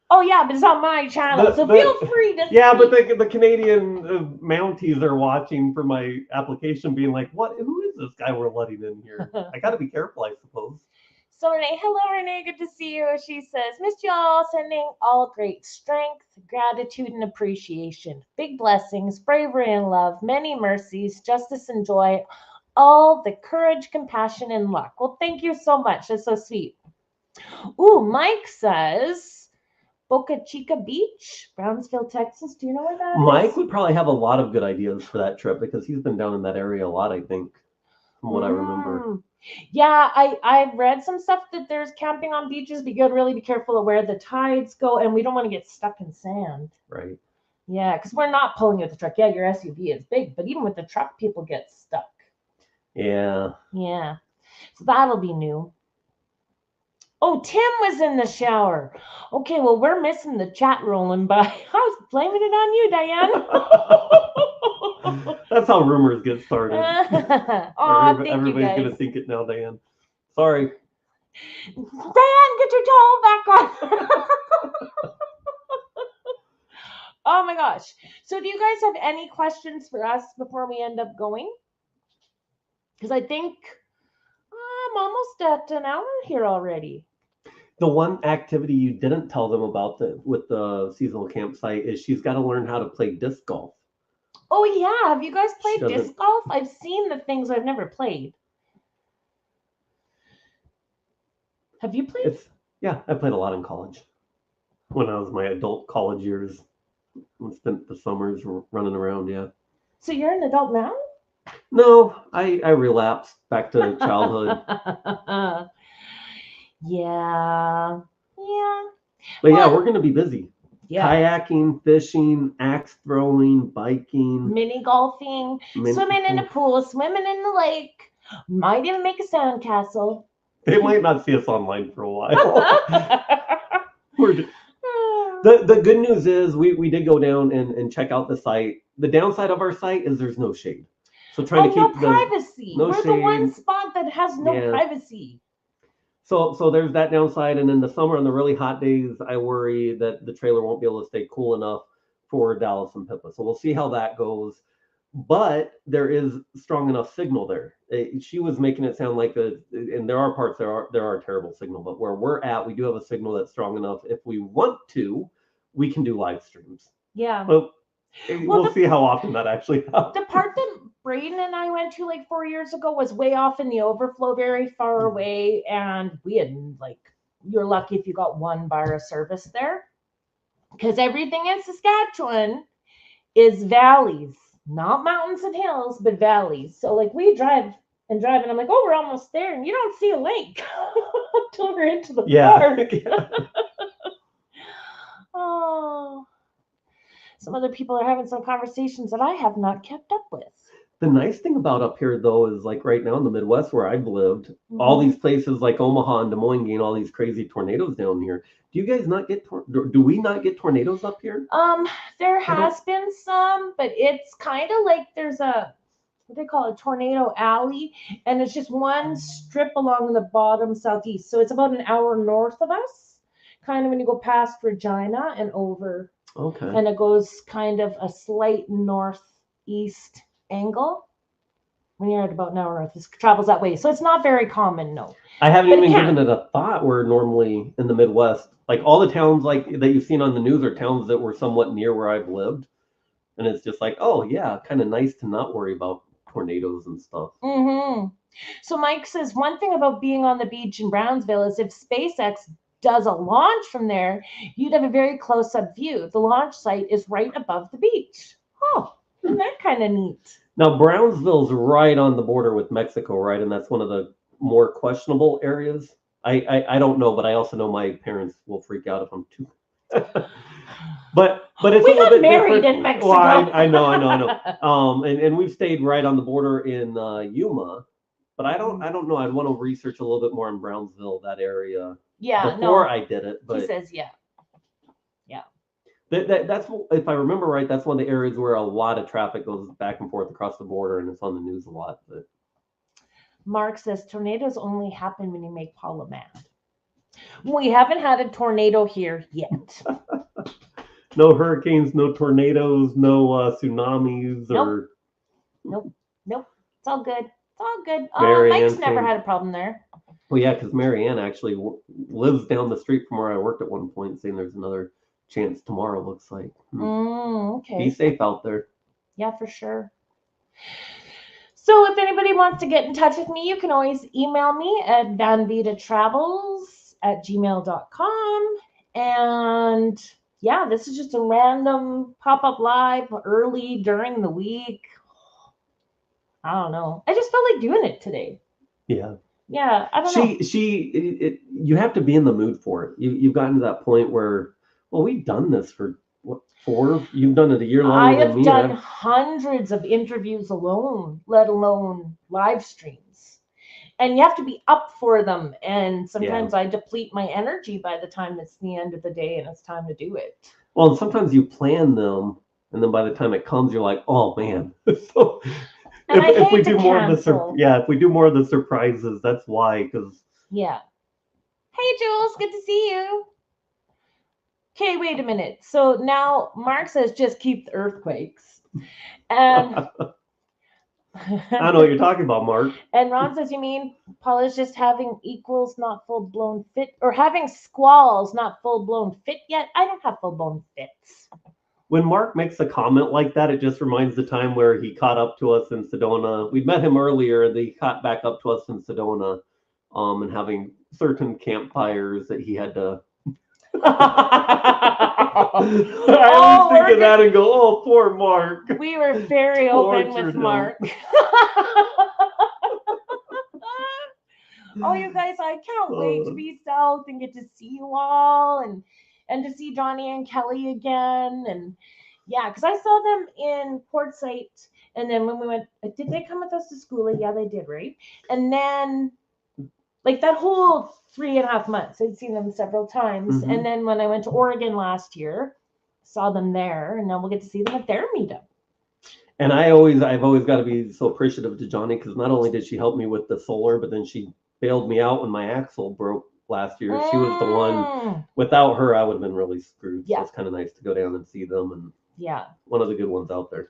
Oh yeah, but it's on my channel, so feel free to. Yeah, but the Canadian Mounties are watching for my application, being like, "What? Who is this guy we're letting in here?" I got to be careful, I suppose. So Renee, hello Renee, good to see you. She says, "Missed y'all. Sending all great strength, gratitude, and appreciation. Big blessings, bravery, and love. Many mercies, justice, and joy. All the courage, compassion, and luck." Well, thank you so much. That's so sweet. Ooh, Mike says Boca Chica Beach, Brownsville, Texas. Do you know where that is? Mike would probably have a lot of good ideas for that trip because he's been down in that area a lot, I think, from what I remember. Yeah, I've read some stuff that there's camping on beaches, but you gotta really be careful of where the tides go, and we don't want to get stuck in sand. Right. Yeah, because we're not pulling with the truck. Yeah, your SUV is big, but even with the truck, people get stuck. Yeah. Yeah. So that'll be new. Oh, Tim was in the shower. Okay, well, we're missing the chat rolling by. I was blaming it on you, Diane. That's how rumors get started. Oh, thank you, Everybody's guys. going to think it now, Diane. Sorry. Diane, get your towel back on. Oh my gosh. So do you guys have any questions for us before we end up going? Because I think I'm almost at an hour here already. The one activity you didn't tell them about with the seasonal campsite is she's got to learn how to play disc golf. Oh yeah, have you guys played disc golf? I've seen the things, I've never played. Have you played? Yeah, I played a lot in college. When I was my adult college years, I spent the summers running around. Yeah. So you're an adult now? No, I relapsed back to childhood. Yeah. But yeah, we're gonna be busy. Yeah. Kayaking, fishing, axe throwing, biking, mini golfing, swimming in a pool, swimming in the lake. Might even make a sandcastle. They might not see us online for a while. The good news is we did go down and check out the site. The downside of our site is there's no shade. So trying to keep privacy. No We're shade. The one spot that has no privacy. So there's that downside, and in the summer on the really hot days, I worry that the trailer won't be able to stay cool enough for Dallas and Pippa. So we'll see how that goes. But there is strong enough signal there. She was making it sound like and there are parts there are terrible signal, but where we're at, we do have a signal that's strong enough. If we want to, we can do live streams. Yeah. Well, we'll see how often that actually happens. The part that Braden and I went to like 4 years ago was way off in the overflow, very far away, and we had you're lucky if you got one bar of service there, because everything in Saskatchewan is valleys, not mountains and hills, but valleys. So we drive, and I'm like, oh, we're almost there, and you don't see a lake until we're into the park. Oh. Some other people are having some conversations that I have not kept up with. The nice thing about up here, though, is right now in the Midwest where I've lived, all these places like Omaha and Des Moines getting all these crazy tornadoes down here. Do you guys not get? Do we not get tornadoes up here? There has been some, but it's kind of like there's what they call a tornado alley, and it's just one strip along the bottom southeast. So it's about an hour north of us, kind of when you go past Regina and over. Okay. And it goes kind of a slight northeast angle. When you're at about an hour north, it travels that way. So it's not very common, no. I haven't even given it a thought. Where normally in the Midwest, all the towns that you've seen on the news are towns that were somewhat near where I've lived. And it's just oh yeah, kind of nice to not worry about tornadoes and stuff. Mm-hmm. So Mike says, one thing about being on the beach in Brownsville is if SpaceX does a launch from there, you'd have a very close-up view. The launch site is right above the beach. Oh, isn't that kind of neat? Now, Brownsville's right on the border with Mexico, right? And that's one of the more questionable areas. I don't know, but I also know my parents will freak out if I'm too. but it's we a little got bit married different. in Mexico. Well, I know. And we've stayed right on the border in Yuma, but I don't know. I'd want to research a little bit more in Brownsville, that area. Yeah, before I did it, but he says yeah. That's, if I remember right, that's one of the areas where a lot of traffic goes back and forth across the border, and it's on the news a lot. But Mark says tornadoes only happen when you make Paula mad. We haven't had a tornado here yet. No hurricanes, no tornadoes, no tsunamis, or nope. It's all good. Mike's Marianne never had a problem there. Well, yeah, because Marianne actually lives down the street from where I worked at one point, saying there's another chance tomorrow, looks like. Okay. Be safe out there. Yeah, for sure. So if anybody wants to get in touch with me, you can always email me at Vida Travels updates@gmail.com. And yeah, this is just a random pop-up live early during the week. I don't know. I just felt like doing it today. Yeah. Yeah, I don't know. You have to be in the mood for it. You've gotten to that point where, well, we've done this for what, 4? You've done it a year I longer than have me. done hundreds of interviews alone, let alone live streams. And you have to be up for them. And sometimes I deplete my energy by the time it's the end of the day and it's time to do it. Well, sometimes you plan them, and then by the time it comes, you're like, oh man. So And if we to do more of cancel. if we do more of the surprises, that's why. Because Yeah. Hey, Jules, good to see you. Okay, wait a minute. So now Mark says just keep the earthquakes. And I know what you're talking about, Mark. And Ron says, you mean Paula's just having equals, not full-blown fit, or having squalls, not full-blown fit yet? I don't have full-blown fits. When Mark makes a comment like that, it just reminds the time where he caught up to us in Sedona. We'd met him earlier, and he caught back up to us in Sedona, and having certain campfires that he had to. I always think of that and go, oh, poor Mark. We were very open with Mark. Oh, you guys, I can't wait to be south and get to see you all and to see Johnny and Kelly again. And yeah, because I saw them in Quartzsite. And then when we went, did they come with us to school? Yeah, they did, right? And then like that whole 3.5 months, I'd seen them several times. Mm-hmm. And then when I went to Oregon last year, saw them there, and now we'll get to see them at their meetup. And I've always got to be so appreciative to Johnny, because not only did she help me with the solar, but then she bailed me out when my axle broke last year. She was the one. Without her, I would have been really screwed. Yeah. So it's kind of nice to go down and see them, and one of the good ones out there.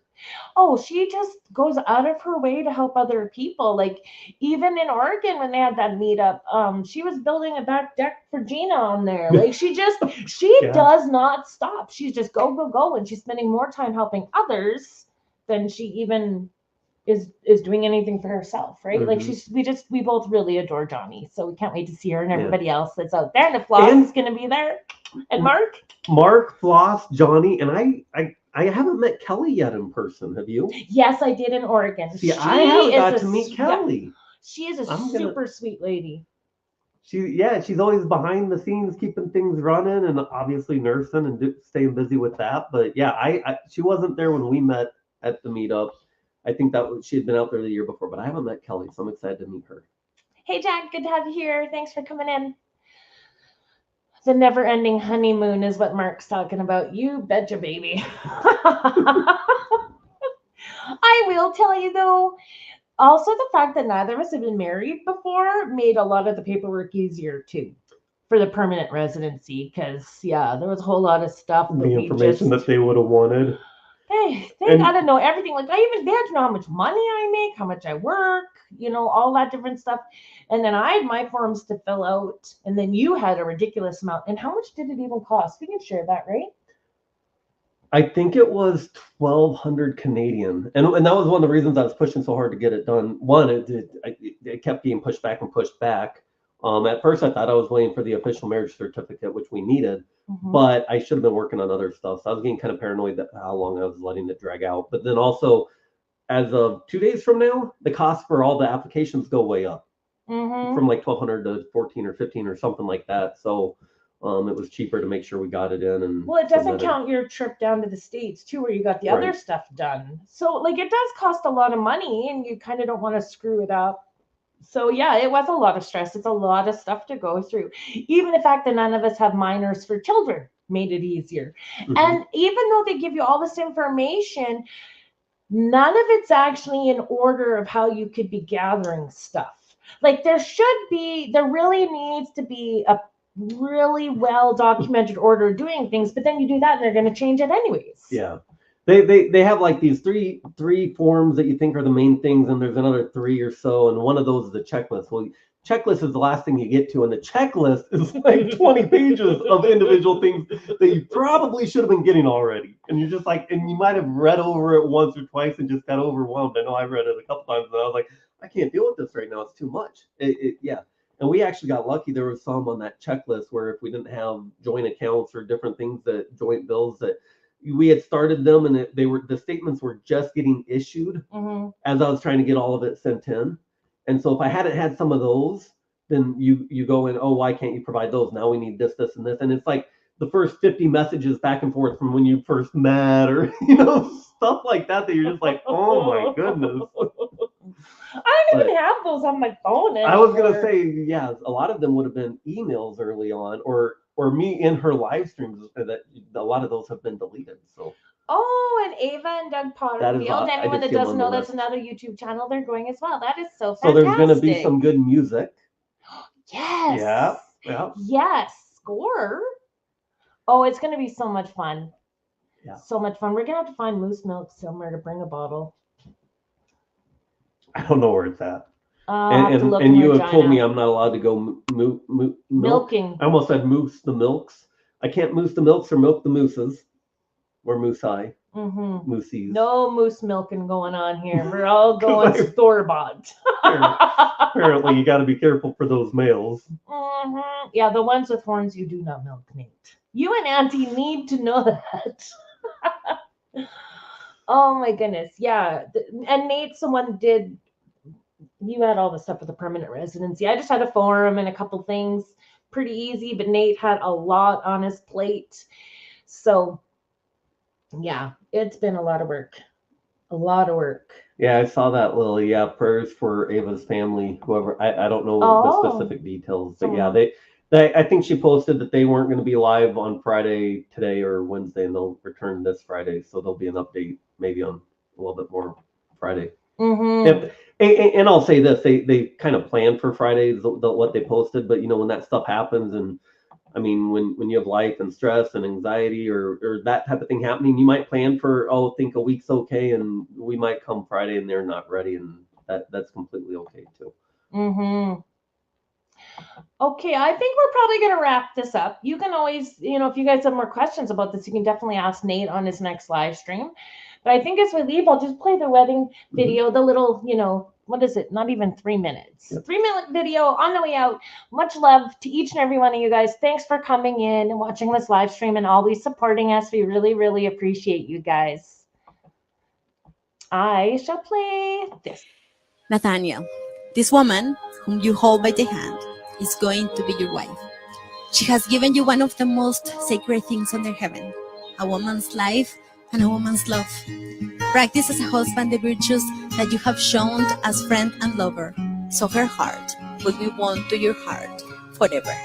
Oh, she just goes out of her way to help other people. Like even in Oregon when they had that meetup, she was building a back deck for Gina on there. Like she does not stop. She's just go, and she's spending more time helping others than she even is doing anything for herself, right? Mm-hmm. Like we both really adore Johnny, so we can't wait to see her and everybody else that's out there. And if Floss is going to be there, and Mark, Floss, Johnny, and I haven't met Kelly yet in person. Have you? Yes, I did in Oregon. See, I haven't got to meet Kelly. Yeah, she is a super sweet lady. She's always behind the scenes, keeping things running, and obviously nursing and staying busy with that. But yeah, she wasn't there when we met at the meetup. I think that she had been out there the year before, but I haven't met Kelly, so I'm excited to meet her. Hey, Jack, good to have you here. Thanks for coming in. The never-ending honeymoon is what Mark's talking about. You betcha, baby. I will tell you, though, also the fact that neither of us have been married before made a lot of the paperwork easier, too, for the permanent residency, because, there was a whole lot of stuff. The information that they would have wanted. Hey, they got to know everything. Like they had to know how much money I make, how much I work, all that different stuff. And then I had my forms to fill out, and then you had a ridiculous amount. And how much did it even cost? We can share that, right? I think it was 1,200 Canadian, and that was one of the reasons I was pushing so hard to get it done. One, it kept being pushed back and pushed back. At first, I thought I was waiting for the official marriage certificate, which we needed, but I should have been working on other stuff. So I was getting kind of paranoid that how long I was letting it drag out. But then also, as of 2 days from now, the cost for all the applications go way up, from like 1,200 to 14 or 15 or something like that. So it was cheaper to make sure we got it in. And well, it doesn't count your trip down to the States too, where you got the other stuff done. So like it does cost a lot of money, and you kind of don't want to screw it up. So yeah, it was a lot of stress. It's a lot of stuff to go through. Even the fact that none of us have minors for children made it easier. And even though they give you all this information, none of it's actually in order of how you could be gathering stuff. Like there really needs to be a really well documented order of doing things, but then you do that and they're going to change it anyways. Yeah. They have like these three forms that you think are the main things, and there's another 3 or so, and one of those is a checklist. Well, checklist is the last thing you get to, and the checklist is like 20 pages of individual things that you probably should have been getting already. And you're just like, and you might have read over it once or twice and just got overwhelmed. I know I read it a couple times, and I was like, I can't deal with this right now. It's too much. And we actually got lucky. There was some on that checklist where if we didn't have joint accounts or different things, that joint bills, that we had started them, and the statements were just getting issued as I was trying to get all of it sent in. And so if I hadn't had some of those, then you go in, oh, why can't you provide those? Now we need this, this, and this. And it's like the first 50 messages back and forth from when you first met, or stuff like that you're just like, oh my goodness. I don't even have those on my phone anymore. I was gonna say, yeah, a lot of them would have been emails early on, or me in her live streams. That a lot of those have been deleted. So. Oh, and Ava and Doug Potterfield. Anyone that doesn't know, that's another YouTube channel. They're going as well. That is so fantastic. So there's going to be some good music. Yes. Yeah. Yes. Score. Oh, it's going to be so much fun. Yeah. So much fun. We're going to have to find moose milk somewhere to bring a bottle. I don't know where it's at. And you have told me I'm not allowed to go milking. I almost said moose the milks. I can't moose the milks or milk the mooses. Or moose-eye. Moosies. No moose milking going on here. We're all going store-bought. Apparently, you got to be careful for those males. Yeah, the ones with horns you do not milk, Nate. You and Auntie need to know that. Oh my goodness. Yeah. And Nate's the one you had all the stuff with the permanent residency. I just had a form and a couple things, pretty easy, but Nate had a lot on his plate. So yeah, it's been a lot of work. Yeah, I saw that, Lily. Yeah, prayers for Ava's family, whoever. I don't know the specific details, but yeah, they I think she posted that they weren't going to be live on Friday today or Wednesday, and they'll return this Friday. So there'll be an update maybe on a little bit more Friday. And I'll say this: they kind of planned for Friday what they posted, but when that stuff happens, and I mean, when you have life and stress and anxiety or that type of thing happening, you might plan for, think a week's okay, and we might come Friday and they're not ready, and that's completely okay too. Okay, I think we're probably going to wrap this up. You can always, if you guys have more questions about this, you can definitely ask Nate on his next live stream. But I think as we leave, I'll just play the wedding video, the little, what is it? Not even 3 minutes. Yep. 3-minute video on the way out. Much love to each and every one of you guys. Thanks for coming in and watching this live stream and always supporting us. We really, really appreciate you guys. I shall play this. Nathaniel, this woman whom you hold by the hand is going to be your wife. She has given you one of the most sacred things under heaven, a woman's life and a woman's love. Practice as a husband the virtues that you have shown as friend and lover, so her heart will be won to your heart forever.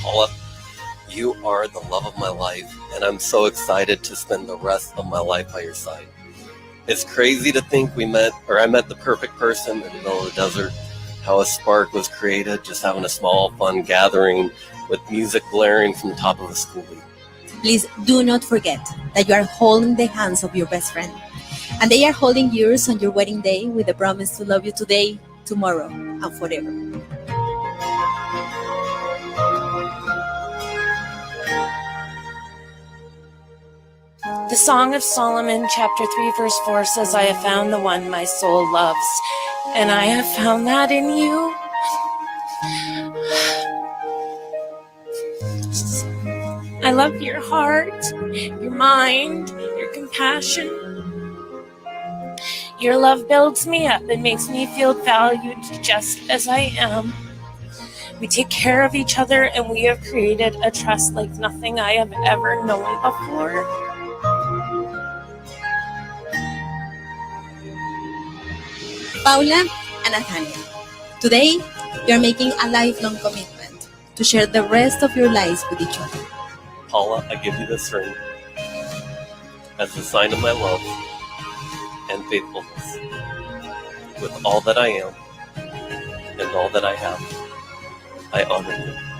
Paula, you are the love of my life, and I'm so excited to spend the rest of my life by your side. It's crazy to think I met the perfect person in the middle of the desert, how a spark was created, just having a small, fun gathering with music blaring from the top of a school. Please do not forget that you are holding the hands of your best friend, and they are holding yours on your wedding day with the promise to love you today, tomorrow, and forever. The Song of Solomon, chapter 3, verse 4 says, I have found the one my soul loves, and I have found that in you. I love your heart, your mind, your compassion. Your love builds me up and makes me feel valued just as I am. We take care of each other, and we have created a trust like nothing I have ever known before. Paula and Nathaniel, today you are making a lifelong commitment to share the rest of your lives with each other. Paula, I give you this ring as a sign of my love and faithfulness. With all that I am and all that I have, I honor you.